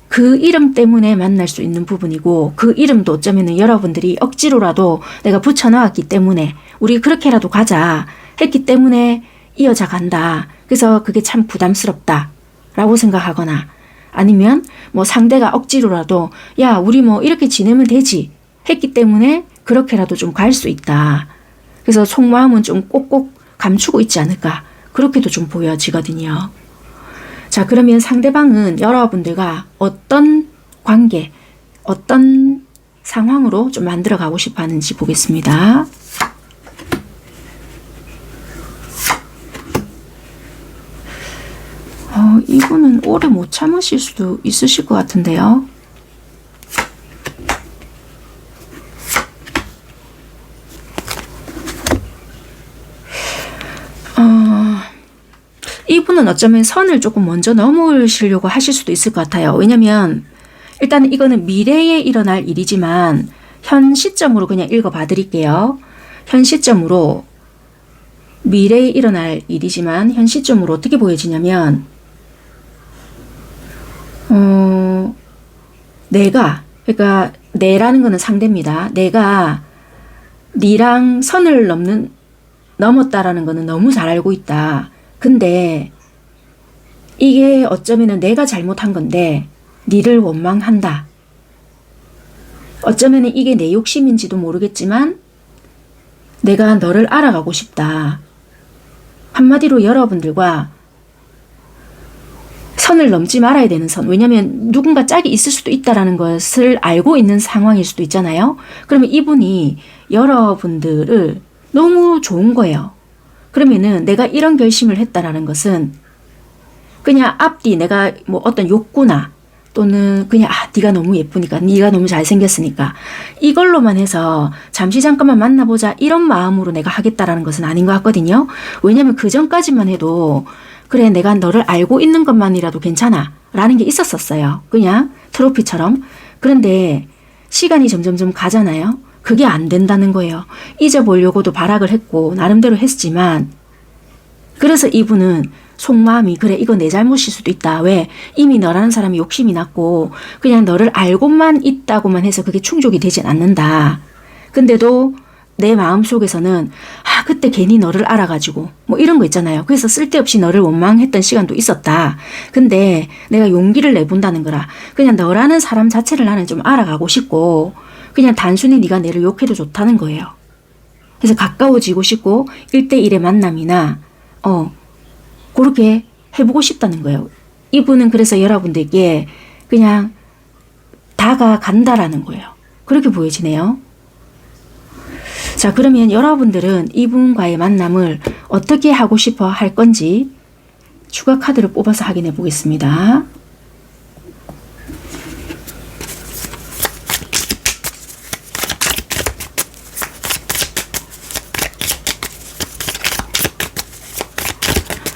그 이름 때문에 만날 수 있는 부분이고 그 이름도 어쩌면은 여러분들이 억지로라도 내가 붙여넣었기 때문에 우리 그렇게라도 가자 했기 때문에 이어져 간다. 그래서 그게 참 부담스럽다 라고 생각하거나 아니면 뭐 상대가 억지로라도 야 우리 뭐 이렇게 지내면 되지 했기 때문에 그렇게라도 좀 갈 수 있다. 그래서 속마음은 좀 꼭꼭 감추고 있지 않을까 그렇게도 좀 보여지거든요. 자, 그러면 상대방은 여러분들과 어떤 관계, 어떤 상황으로 좀 만들어 가고 싶어 하는지 보겠습니다. 이분은 오래 못 참으실 수도 있으실 것 같은데요. 이분은 어쩌면 선을 조금 먼저 넘으시려고 하실 수도 있을 것 같아요. 왜냐면 일단 이거는 미래에 일어날 일이지만 현 시점으로 그냥 읽어봐 드릴게요. 현 시점으로 미래에 일어날 일이지만 현 시점으로 어떻게 보여지냐면 내가 그러니까 내라는 거는 상대입니다. 내가 니랑 선을 넘었다라는 거는 너무 잘 알고 있다. 근데 이게 어쩌면은 내가 잘못한 건데 니를 원망한다. 어쩌면은 이게 내 욕심인지도 모르겠지만 내가 너를 알아가고 싶다. 한마디로 여러분들과 선을 넘지 말아야 되는 선. 왜냐하면 누군가 짝이 있을 수도 있다라는 것을 알고 있는 상황일 수도 있잖아요. 그러면 이분이 여러분들을 너무 좋은 거예요. 그러면은 내가 이런 결심을 했다라는 것은 그냥 앞뒤 내가 뭐 어떤 욕구나 또는 그냥 네가 너무 예쁘니까 네가 너무 잘생겼으니까 이걸로만 해서 잠시 잠깐만 만나보자 이런 마음으로 내가 하겠다라는 것은 아닌 것 같거든요. 왜냐면 그 전까지만 해도 그래 내가 너를 알고 있는 것만이라도 괜찮아 라는 게 있었었어요. 그냥 트로피처럼. 그런데 시간이 점점점 가잖아요. 그게 안 된다는 거예요. 잊어보려고도 발악을 했고 나름대로 했지만 그래서 이분은 속마음이 그래 이거 내 잘못일 수도 있다. 왜? 이미 너라는 사람이 욕심이 났고 그냥 너를 알고만 있다고만 해서 그게 충족이 되진 않는다. 근데도 내 마음속에서는 그때 괜히 너를 알아가지고 뭐 이런 거 있잖아요. 그래서 쓸데없이 너를 원망했던 시간도 있었다. 근데 내가 용기를 내본다는 거라 그냥 너라는 사람 자체를 나는 좀 알아가고 싶고 그냥 단순히 네가 내를 욕해도 좋다는 거예요. 그래서 가까워지고 싶고 1대1의 만남이나 그렇게 해보고 싶다는 거예요. 이분은 그래서 여러분들께 그냥 다가간다라는 거예요. 그렇게 보여지네요. 자, 그러면 여러분들은 이분과의 만남을 어떻게 하고 싶어 할 건지 추가 카드를 뽑아서 확인해 보겠습니다.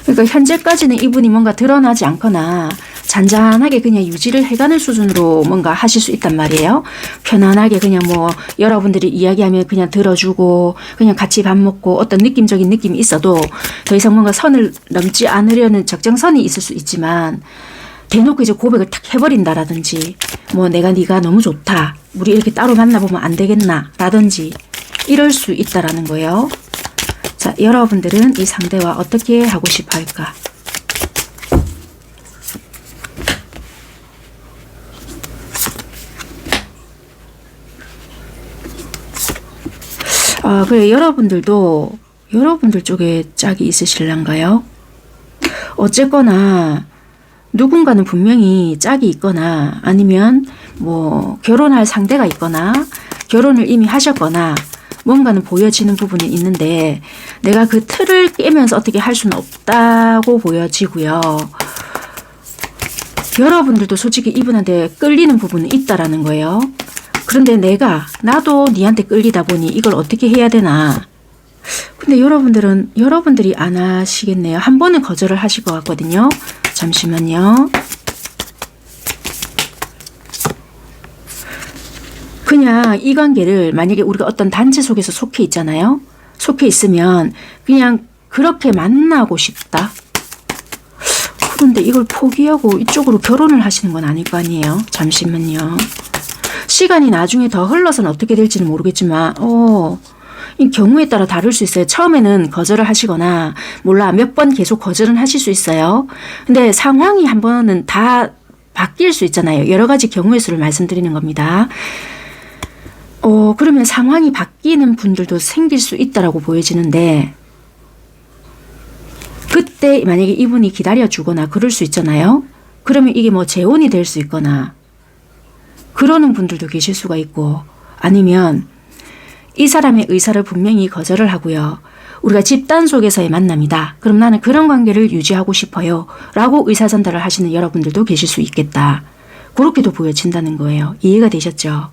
그러니까 현재까지는 이분이 뭔가 드러나지 않거나 잔잔하게 그냥 유지를 해가는 수준으로 뭔가 하실 수 있단 말이에요. 편안하게 그냥 뭐 여러분들이 이야기하면 그냥 들어주고 그냥 같이 밥 먹고 어떤 느낌적인 느낌이 있어도 더 이상 뭔가 선을 넘지 않으려는 적정선이 있을 수 있지만 대놓고 이제 고백을 탁 해버린다라든지 뭐 내가 네가 너무 좋다. 우리 이렇게 따로 만나보면 안 되겠나 라든지 이럴 수 있다라는 거예요. 자, 여러분들은 이 상대와 어떻게 하고 싶어 할까? 그래 여러분들도 여러분들 쪽에 짝이 있으실란가요? 어쨌거나 누군가는 분명히 짝이 있거나 아니면 뭐 결혼할 상대가 있거나 결혼을 이미 하셨거나 뭔가는 보여지는 부분이 있는데 내가 그 틀을 깨면서 어떻게 할 수는 없다고 보여지고요. 여러분들도 솔직히 이분한테 끌리는 부분은 있다라는 거예요. 그런데 나도 니한테 끌리다 보니 이걸 어떻게 해야 되나. 근데 여러분들이 안 하시겠네요. 한 번은 거절을 하실 것 같거든요. 잠시만요. 그냥 이 관계를 만약에 우리가 어떤 단체 속에서 속해 있잖아요. 속해 있으면 그냥 그렇게 만나고 싶다. 그런데 이걸 포기하고 이쪽으로 결혼을 하시는 건 아닐 거 아니에요. 잠시만요. 시간이 나중에 더 흘러서는 어떻게 될지는 모르겠지만 이 경우에 따라 다를 수 있어요. 처음에는 거절을 하시거나 몰라 몇 번 계속 거절은 하실 수 있어요. 근데 상황이 한 번은 다 바뀔 수 있잖아요. 여러 가지 경우의 수를 말씀드리는 겁니다. 그러면 상황이 바뀌는 분들도 생길 수 있다라고 보여지는데 그때 만약에 이분이 기다려주거나 그럴 수 있잖아요. 그러면 이게 뭐 재혼이 될 수 있거나 그러는 분들도 계실 수가 있고 아니면 이 사람의 의사를 분명히 거절을 하고요. 우리가 집단 속에서의 만남이다. 그럼 나는 그런 관계를 유지하고 싶어요. 라고 의사 전달을 하시는 여러분들도 계실 수 있겠다. 그렇게도 보여진다는 거예요. 이해가 되셨죠?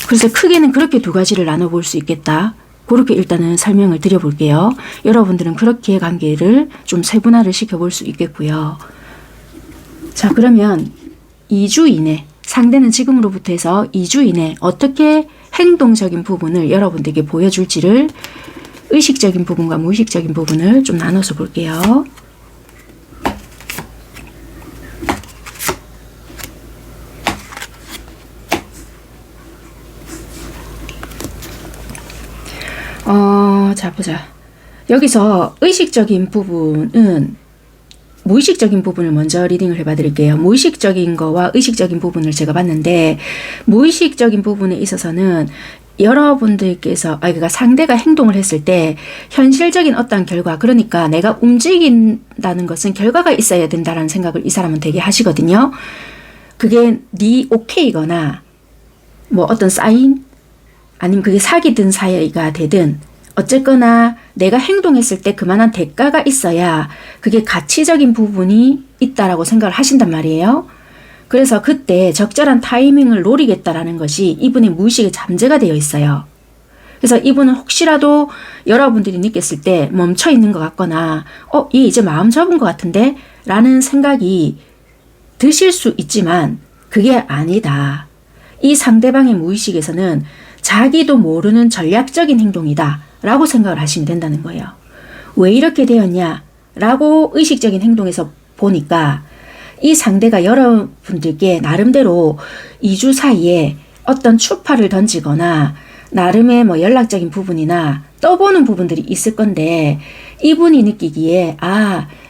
그래서 크게는 그렇게 두 가지를 나눠볼 수 있겠다. 그렇게 일단은 설명을 드려볼게요. 여러분들은 그렇게 관계를 좀 세분화를 시켜볼 수 있겠고요. 자, 그러면 2주 이내, 상대는 지금으로부터 해서 2주 이내 어떻게 행동적인 부분을 여러분들에게 보여줄지를 의식적인 부분과 무의식적인 부분을 좀 나눠서 볼게요. 자, 보자. 여기서 의식적인 부분은 무의식적인 부분을 먼저 리딩을 해봐 드릴게요. 무의식적인 거와 의식적인 부분을 제가 봤는데 무의식적인 부분에 있어서는 여러분들께서 그러니까 상대가 행동을 했을 때 현실적인 어떤 결과, 그러니까 내가 움직인다는 것은 결과가 있어야 된다라는 생각을 이 사람은 되게 하시거든요. 그게 네 오케이거나 뭐 어떤 사인 아니면 그게 사귀든 사이가 되든 어쨌거나 내가 행동했을 때 그만한 대가가 있어야 그게 가치적인 부분이 있다라고 생각을 하신단 말이에요. 그래서 그때 적절한 타이밍을 노리겠다라는 것이 이분의 무의식에 잠재가 되어 있어요. 그래서 이분은 혹시라도 여러분들이 느꼈을 때 멈춰 있는 것 같거나 얘 이제 마음 접은 것 같은데? 라는 생각이 드실 수 있지만 그게 아니다. 이 상대방의 무의식에서는 자기도 모르는 전략적인 행동이다 라고 생각을 하시면 된다는 거예요. 왜 이렇게 되었냐 라고 의식적인 행동에서 보니까 이 상대가 여러분들께 나름대로 2주 사이에 어떤 추파를 던지거나 나름의 뭐 연락적인 부분이나 떠보는 부분들이 있을 건데 이분이 느끼기에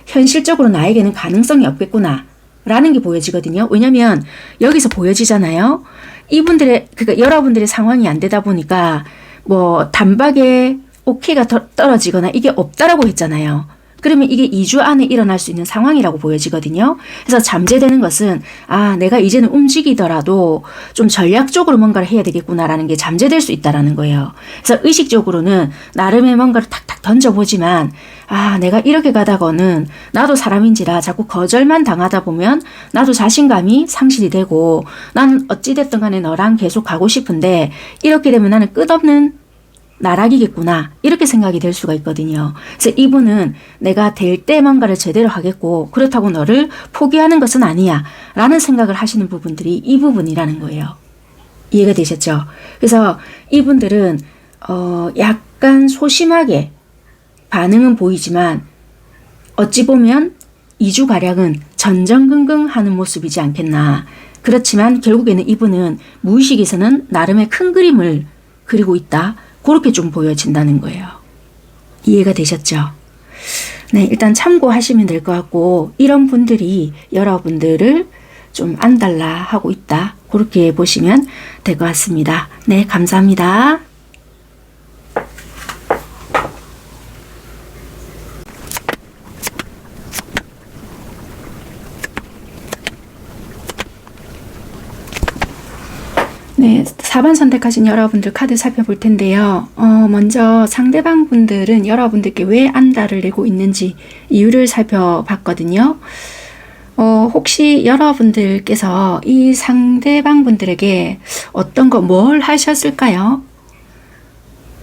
현실적으로 나에게는 가능성이 없겠구나 라는 게 보여지거든요. 왜냐면 여기서 보여지잖아요. 그러니까 여러분들의 상황이 안 되다 보니까 뭐 단박에 오케이가 떨어지거나 이게 없다라고 했잖아요. 그러면 이게 2주 안에 일어날 수 있는 상황이라고 보여지거든요. 그래서 잠재되는 것은 내가 이제는 움직이더라도 좀 전략적으로 뭔가를 해야 되겠구나라는 게 잠재될 수 있다라는 거예요. 그래서 의식적으로는 나름의 뭔가를 탁탁 던져보지만 내가 이렇게 가다가는 나도 사람인지라 자꾸 거절만 당하다 보면 나도 자신감이 상실이 되고 나는 어찌됐든 간에 너랑 계속 가고 싶은데 이렇게 되면 나는 끝없는 나락이겠구나 이렇게 생각이 될 수가 있거든요. 그래서 이분은 내가 될 때 뭔가를 제대로 하겠고 그렇다고 너를 포기하는 것은 아니야 라는 생각을 하시는 부분들이 이 부분이라는 거예요. 이해가 되셨죠? 그래서 이분들은 약간 소심하게 반응은 보이지만 어찌 보면 2주가량은 전전긍긍하는 모습이지 않겠나. 그렇지만 결국에는 이분은 무의식에서는 나름의 큰 그림을 그리고 있다. 그렇게 좀 보여진다는 거예요. 이해가 되셨죠? 네, 일단 참고하시면 될 것 같고 이런 분들이 여러분들을 좀 안달나 하고 있다. 그렇게 보시면 될 것 같습니다. 네, 감사합니다. 네, 4번 선택하신 여러분들 카드 살펴볼 텐데요. 먼저 상대방 분들은 여러분들께 왜 안달을 내고 있는지 이유를 살펴봤거든요. 혹시 여러분들께서 이 상대방 분들에게 어떤 뭘 하셨을까요?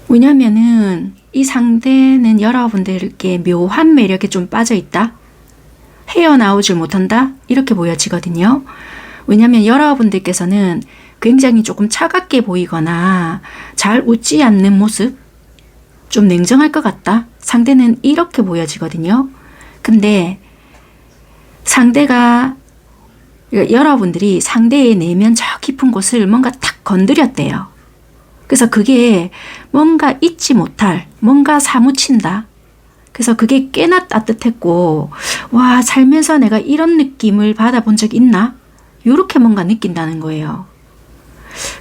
왜냐면은 이 상대는 여러분들께 묘한 매력에 좀 빠져 있다? 헤어나오질 못한다? 이렇게 보여지거든요. 왜냐면 여러분들께서는 굉장히 조금 차갑게 보이거나 잘 웃지 않는 모습, 좀 냉정할 것 같다. 상대는 이렇게 보여지거든요. 근데 상대가, 여러분들이 상대의 내면 저 깊은 곳을 뭔가 탁 건드렸대요. 그래서 그게 뭔가 잊지 못할, 뭔가 사무친다. 그래서 그게 꽤나 따뜻했고, 와, 살면서 내가 이런 느낌을 받아본 적 있나? 요렇게 뭔가 느낀다는 거예요.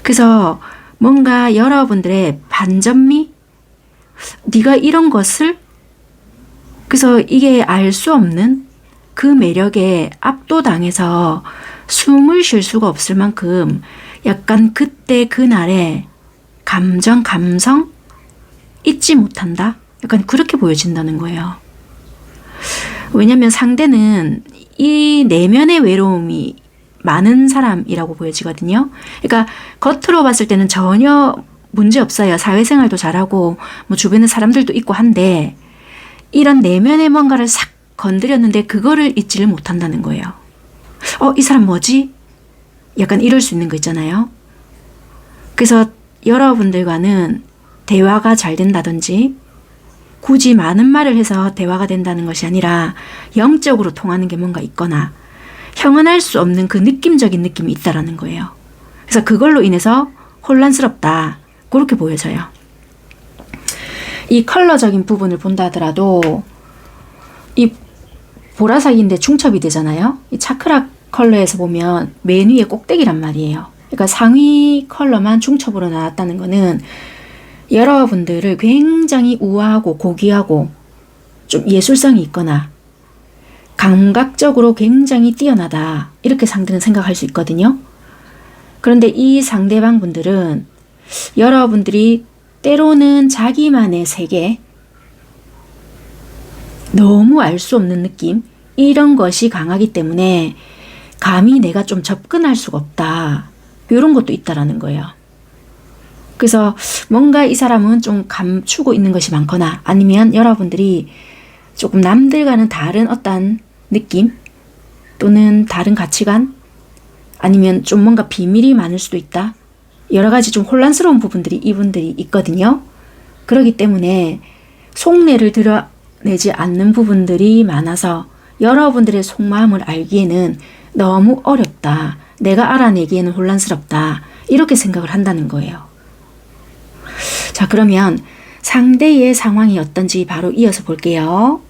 그래서 뭔가 여러분들의 반전미? 네가 이런 것을? 그래서 이게 알 수 없는 그 매력에 압도당해서 숨을 쉴 수가 없을 만큼 약간 그때 그날의 감성? 잊지 못한다? 약간 그렇게 보여진다는 거예요. 왜냐면 상대는 이 내면의 외로움이 많은 사람이라고 보여지거든요. 그러니까 겉으로 봤을 때는 전혀 문제 없어요. 사회생활도 잘하고 뭐 주변에 사람들도 있고 한데 이런 내면의 뭔가를 싹 건드렸는데 그거를 잊지를 못한다는 거예요. 이 사람 뭐지? 약간 이럴 수 있는 거 있잖아요. 그래서 여러분들과는 대화가 잘 된다든지 굳이 많은 말을 해서 대화가 된다는 것이 아니라 영적으로 통하는 게 뭔가 있거나 형언할 수 없는 그 느낌적인 느낌이 있다라는 거예요. 그래서 그걸로 인해서 혼란스럽다. 그렇게 보여져요. 이 컬러적인 부분을 본다 하더라도 이 보라색인데 중첩이 되잖아요. 이 차크라 컬러에서 보면 맨 위에 꼭대기란 말이에요. 그러니까 상위 컬러만 중첩으로 나왔다는 거는 여러분들을 굉장히 우아하고 고귀하고 좀 예술성이 있거나 감각적으로 굉장히 뛰어나다. 이렇게 상대는 생각할 수 있거든요. 그런데 이 상대방 분들은 여러분들이 때로는 자기만의 세계, 너무 알 수 없는 느낌, 이런 것이 강하기 때문에 감히 내가 좀 접근할 수가 없다. 이런 것도 있다라는 거예요. 그래서 뭔가 이 사람은 좀 감추고 있는 것이 많거나 아니면 여러분들이 조금 남들과는 다른 어떤 느낌 또는 다른 가치관 아니면 좀 뭔가 비밀이 많을 수도 있다. 여러 가지 좀 혼란스러운 부분들이 이분들이 있거든요. 그렇기 때문에 속내를 드러내지 않는 부분들이 많아서 여러분들의 속마음을 알기에는 너무 어렵다. 내가 알아내기에는 혼란스럽다. 이렇게 생각을 한다는 거예요. 자, 그러면 상대의 상황이 어떤지 바로 이어서 볼게요.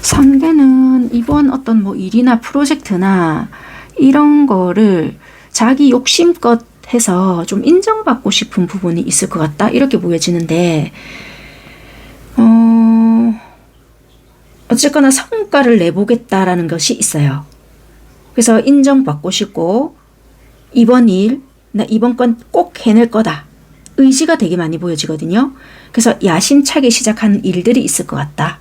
상대는 이번 어떤 뭐 일이나 프로젝트나 이런 거를 자기 욕심껏 해서 좀 인정받고 싶은 부분이 있을 것 같다. 이렇게 보여지는데 어쨌거나 성과를 내보겠다라는 것이 있어요. 그래서 인정받고 싶고 이번 일, 나 이번 건 꼭 해낼 거다. 의지가 되게 많이 보여지거든요. 그래서 야심차게 시작하는 일들이 있을 것 같다.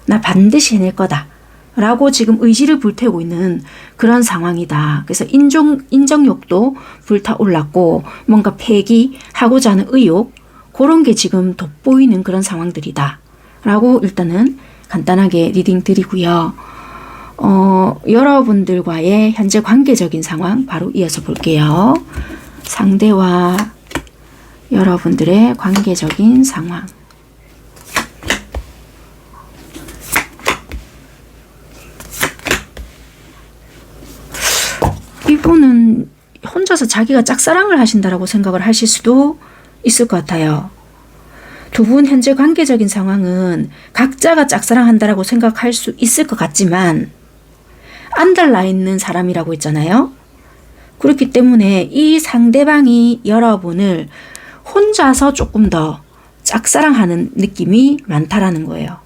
나 반드시 해낼 거다. 라고 지금 의지를 불태우고 있는 그런 상황이다. 그래서 인정욕도 불타올랐고 뭔가 폐기하고자 하는 의욕 그런 게 지금 돋보이는 그런 상황들이다. 라고 일단은 간단하게 리딩 드리고요. 여러분들과의 현재 관계적인 상황 바로 이어서 볼게요. 상대와 여러분들의 관계적인 상황. 이분은 혼자서 자기가 짝사랑을 하신다라고 생각을 하실 수도 있을 것 같아요. 두 분 현재 관계적인 상황은 각자가 짝사랑한다라고 생각할 수 있을 것 같지만 안달나 있는 사람이라고 했잖아요. 그렇기 때문에 이 상대방이 여러분을 혼자서 조금 더 짝사랑하는 느낌이 많다라는 거예요.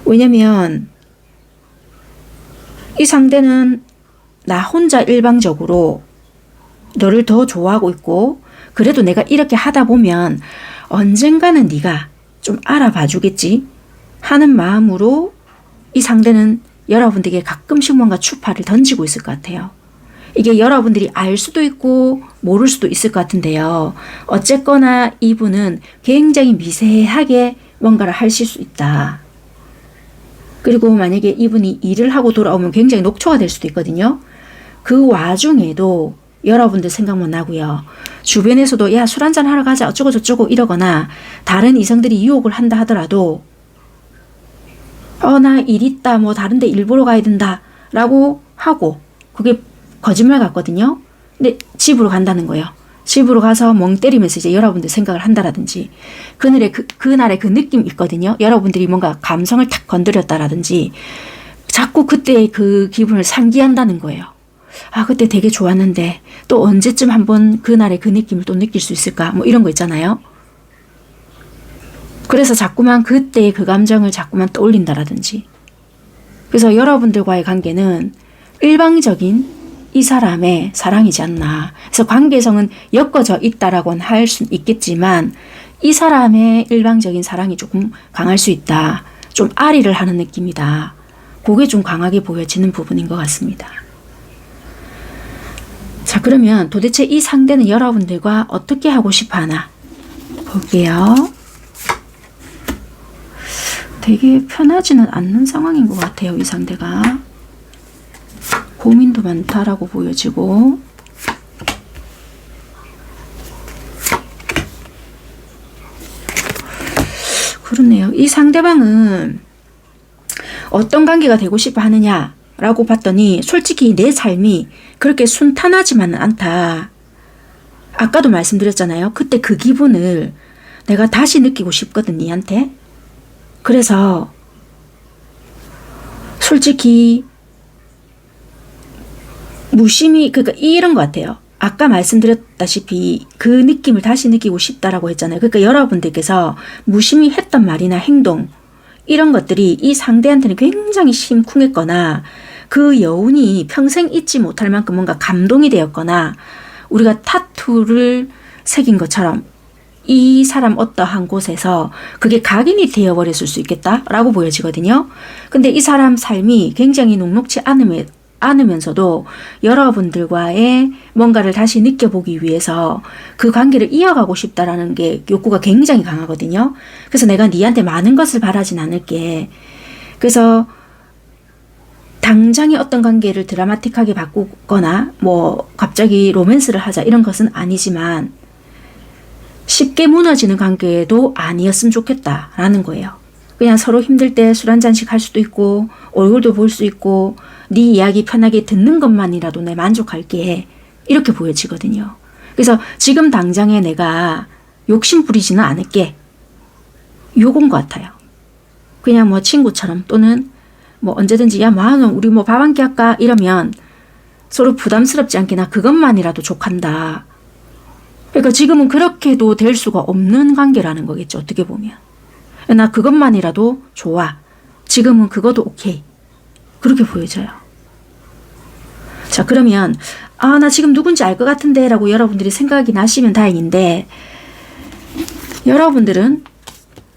왜냐면 이 상대는 나 혼자 일방적으로 너를 더 좋아하고 있고, 그래도 내가 이렇게 하다 보면 언젠가는 네가 좀 알아봐 주겠지 하는 마음으로 이 상대는 여러분들에게 가끔씩 뭔가 추파를 던지고 있을 것 같아요. 이게 여러분들이 알 수도 있고 모를 수도 있을 것 같은데요. 어쨌거나 이분은 굉장히 미세하게 뭔가를 하실 수 있다. 그리고 만약에 이분이 일을 하고 돌아오면 굉장히 녹초가 될 수도 있거든요. 그 와중에도 여러분들 생각만 나고요. 주변에서도 야, 술 한잔 하러 가자 어쩌고 저쩌고 이러거나 다른 이성들이 유혹을 한다 하더라도 나 일 있다 뭐 다른 데 일 보러 가야 된다 라고 하고, 그게 거짓말 같거든요. 근데 집으로 간다는 거예요. 집으로 가서 멍 때리면서 이제 여러분들 생각을 한다라든지, 그날의 그 느낌 있거든요. 여러분들이 뭔가 감성을 탁 건드렸다라든지 자꾸 그때의 그 기분을 상기한다는 거예요. 아, 그때 되게 좋았는데 또 언제쯤 한번 그날의 그 느낌을 또 느낄 수 있을까? 뭐 이런 거 있잖아요. 그래서 자꾸만 그때의 그 감정을 자꾸만 떠올린다라든지. 그래서 여러분들과의 관계는 일방적인 이 사람의 사랑이지 않나. 그래서 관계성은 엮어져 있다라고는 할 수는 있겠지만 이 사람의 일방적인 사랑이 조금 강할 수 있다. 좀 아리를 하는 느낌이다. 그게 좀 강하게 보여지는 부분인 것 같습니다. 자, 그러면 도대체 이 상대는 여러분들과 어떻게 하고 싶어 하나 볼게요. 되게 편하지는 않는 상황인 것 같아요. 이 상대가 고민도 많다라고 보여지고, 그렇네요. 이 상대방은 어떤 관계가 되고 싶어 하느냐라고 봤더니 솔직히 내 삶이 그렇게 순탄하지만은 않다. 아까도 말씀드렸잖아요. 그때 그 기분을 내가 다시 느끼고 싶거든, 니한테. 그래서 솔직히 무심히, 그러니까 이런 것 같아요. 아까 말씀드렸다시피 그 느낌을 다시 느끼고 싶다라고 했잖아요. 그러니까 여러분들께서 무심히 했던 말이나 행동, 이런 것들이 이 상대한테는 굉장히 심쿵했거나 그 여운이 평생 잊지 못할 만큼 뭔가 감동이 되었거나 우리가 타투를 새긴 것처럼 이 사람 어떠한 곳에서 그게 각인이 되어버렸을 수 있겠다라고 보여지거든요. 근데 이 사람 삶이 굉장히 녹록지 않으면서도 여러분들과의 뭔가를 다시 느껴보기 위해서 그 관계를 이어가고 싶다라는 게 욕구가 굉장히 강하거든요. 그래서 내가 니한테 많은 것을 바라진 않을게. 그래서 당장에 어떤 관계를 드라마틱하게 바꾸거나 뭐 갑자기 로맨스를 하자 이런 것은 아니지만 쉽게 무너지는 관계도 아니었으면 좋겠다라는 거예요. 그냥 서로 힘들 때 술 한잔씩 할 수도 있고 얼굴도 볼 수 있고 네 이야기 편하게 듣는 것만이라도 내 만족할게, 이렇게 보여지거든요. 그래서 지금 당장에 내가 욕심 부리지는 않을게, 요건 것 같아요. 그냥 뭐 친구처럼 또는 뭐 언제든지 야 마누 우리 뭐 밥 한 끼 할까 이러면 서로 부담스럽지 않게 나 그것만이라도 족한다. 그러니까 지금은 그렇게도 될 수가 없는 관계라는 거겠죠. 어떻게 보면. 나 그것만이라도 좋아. 지금은 그것도 오케이. 그렇게 보여져요. 자, 그러면 나 지금 누군지 알 것 같은데 라고 여러분들이 생각이 나시면 다행인데, 여러분들은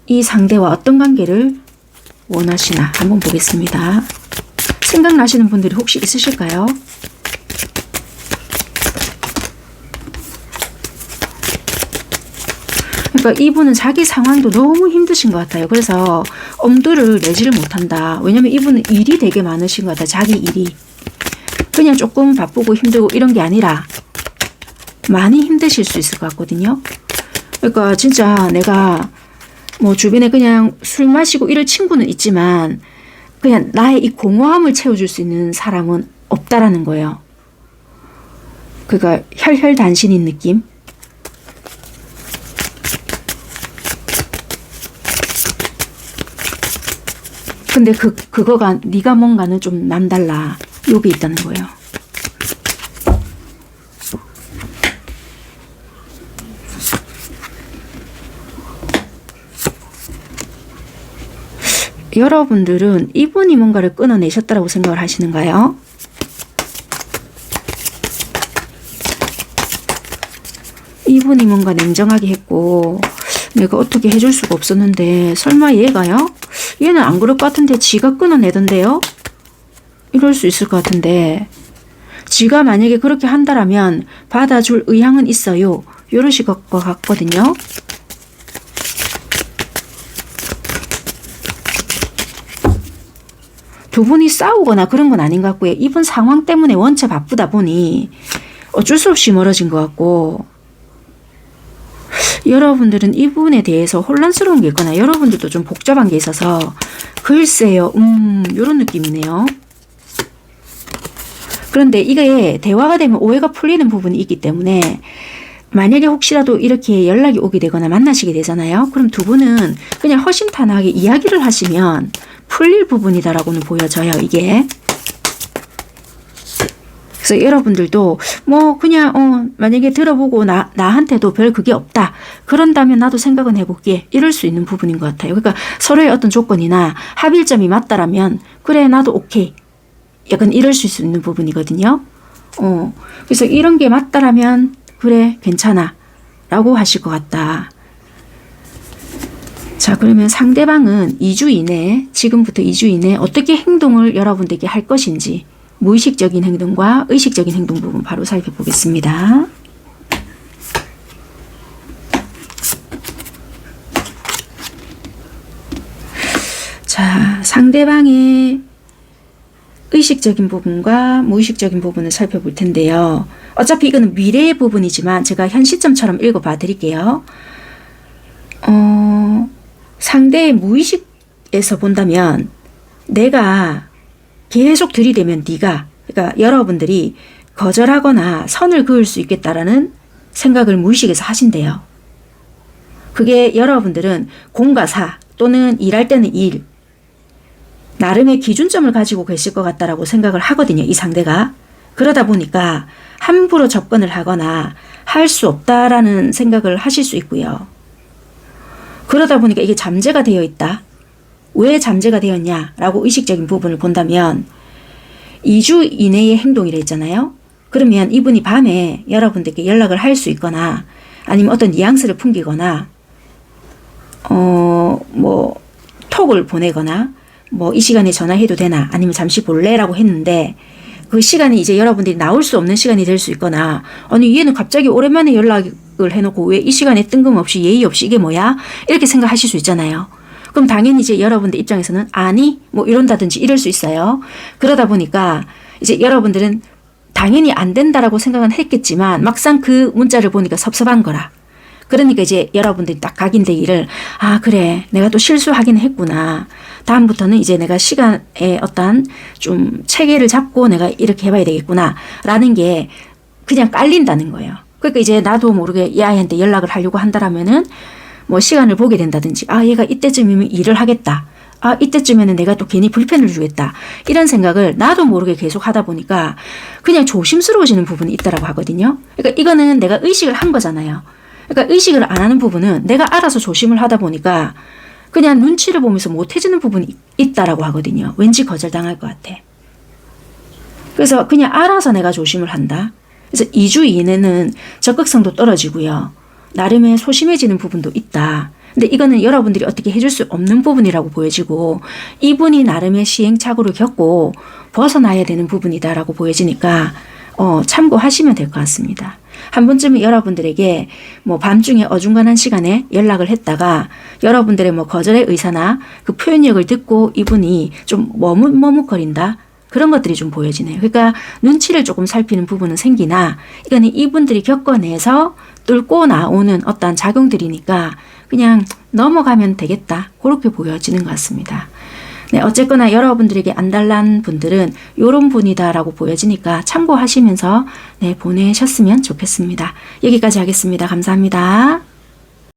이 상대와 어떤 관계를 원하시나 한번 보겠습니다. 생각나시는 분들이 혹시 있으실까요? 그러니까 이분은 자기 상황도 너무 힘드신 것 같아요. 그래서 엄두를 내지를 못한다. 왜냐면 이분은 일이 되게 많으신 것 같아요. 자기 일이. 그냥 조금 바쁘고 힘들고 이런 게 아니라 많이 힘드실 수 있을 것 같거든요. 그러니까 진짜 내가 뭐 주변에 그냥 술 마시고 이럴 친구는 있지만 그냥 나의 이 공허함을 채워줄 수 있는 사람은 없다라는 거예요. 그러니까 혈혈단신인 느낌. 근데 그거가 네가 뭔가는 좀 남달라. 요게 있다는 거예요. 여러분들은 이분이 뭔가를 끊어내셨다고 생각을 하시는가요? 이분이 뭔가 냉정하게 했고 내가 어떻게 해줄 수가 없었는데 설마 얘가요? 얘는 안 그럴 것 같은데 지가 끊어내던데요? 이럴 수 있을 것 같은데 지가 만약에 그렇게 한다라면 받아줄 의향은 있어요. 이러실 것 같거든요. 두 분이 싸우거나 그런 건 아닌 것 같고요. 이분 상황 때문에 원체 바쁘다 보니 어쩔 수 없이 멀어진 것 같고 여러분들은 이분에 대해서 혼란스러운 게 있거나 여러분들도 좀 복잡한 게 있어서 글쎄요 이런 느낌이네요. 그런데 이게 대화가 되면 오해가 풀리는 부분이 있기 때문에 만약에 혹시라도 이렇게 연락이 오게 되거나 만나시게 되잖아요. 그럼 두 분은 그냥 허심탄회하게 이야기를 하시면 풀릴 부분이다라고는 보여져요. 이게. 그래서 여러분들도 뭐 그냥 만약에 들어보고 나한테도 별 그게 없다. 그런다면 나도 생각은 해볼게. 이럴 수 있는 부분인 것 같아요. 그러니까 서로의 어떤 조건이나 합일점이 맞다라면 그래 나도 오케이. 약간 이럴 수 있는 부분이거든요. 그래서 이런 게 맞다라면 그래 괜찮아 라고 하실 것 같다. 자 그러면 상대방은 2주 이내 지금부터 2주 이내 어떻게 행동을 여러분들에게 할 것인지 무의식적인 행동과 의식적인 행동 부분 바로 살펴보겠습니다. 자 상대방의 의식적인 부분과 무의식적인 부분을 살펴볼 텐데요. 어차피 이거는 미래의 부분이지만 제가 현 시점처럼 읽어봐 드릴게요. 상대의 무의식에서 본다면 내가 계속 들이대면 그러니까 여러분들이 거절하거나 선을 그을 수 있겠다라는 생각을 무의식에서 하신대요. 그게 여러분들은 공과 사 또는 일할 때는 일 나름의 기준점을 가지고 계실 것 같다라고 생각을 하거든요. 이 상대가. 그러다 보니까 함부로 접근을 하거나 할 수 없다라는 생각을 하실 수 있고요. 그러다 보니까 이게 잠재가 되어 있다. 왜 잠재가 되었냐라고 의식적인 부분을 본다면 2주 이내의 행동이라 했잖아요. 그러면 이분이 밤에 여러분들께 연락을 할 수 있거나 아니면 어떤 뉘앙스를 풍기거나 뭐 톡을 보내거나 뭐 이 시간에 전화해도 되나 아니면 잠시 볼래라고 했는데 그 시간이 이제 여러분들이 나올 수 없는 시간이 될 수 있거나 아니 얘는 갑자기 오랜만에 연락을 해놓고 왜 이 시간에 뜬금없이 예의 없이 이게 뭐야 이렇게 생각하실 수 있잖아요. 그럼 당연히 이제 여러분들 입장에서는 아니 뭐 이런다든지 이럴 수 있어요. 그러다 보니까 이제 여러분들은 당연히 안 된다라고 생각은 했겠지만 막상 그 문자를 보니까 섭섭한 거라. 그러니까 이제 여러분들이 딱 각인되기를 아 그래 내가 또 실수하긴 했구나. 다음부터는 이제 내가 시간에 어떤 좀 체계를 잡고 내가 이렇게 해봐야 되겠구나 라는 게 그냥 깔린다는 거예요. 그러니까 이제 나도 모르게 이 아이한테 연락을 하려고 한다라면은 뭐 시간을 보게 된다든지 아 얘가 이때쯤이면 일을 하겠다. 아 이때쯤에는 내가 또 괜히 불편을 주겠다. 이런 생각을 나도 모르게 계속 하다 보니까 그냥 조심스러워지는 부분이 있다라고 하거든요. 그러니까 이거는 내가 의식을 한 거잖아요. 그러니까 의식을 안 하는 부분은 내가 알아서 조심을 하다 보니까 그냥 눈치를 보면서 못해지는 부분이 있다라고 하거든요. 왠지 거절당할 것 같아. 그래서 그냥 알아서 내가 조심을 한다. 그래서 2주 이내는 적극성도 떨어지고요. 나름의 소심해지는 부분도 있다. 근데 이거는 여러분들이 어떻게 해줄 수 없는 부분이라고 보여지고 이분이 나름의 시행착오를 겪고 벗어나야 되는 부분이다라고 보여지니까 참고하시면 될 것 같습니다. 한 번쯤은 여러분들에게 뭐 밤중에 어중간한 시간에 연락을 했다가 여러분들의 뭐 거절의 의사나 그 표현력을 듣고 이분이 좀 머뭇머뭇거린다. 그런 것들이 좀 보여지네요. 그러니까 눈치를 조금 살피는 부분은 생기나 이거는 이분들이 겪어내서 뚫고 나오는 어떤 작용들이니까 그냥 넘어가면 되겠다. 그렇게 보여지는 것 같습니다. 네, 어쨌거나 여러분들에게 안달난 분들은 이런 분이다라고 보여지니까 참고하시면서 네, 보내셨으면 좋겠습니다. 여기까지 하겠습니다. 감사합니다.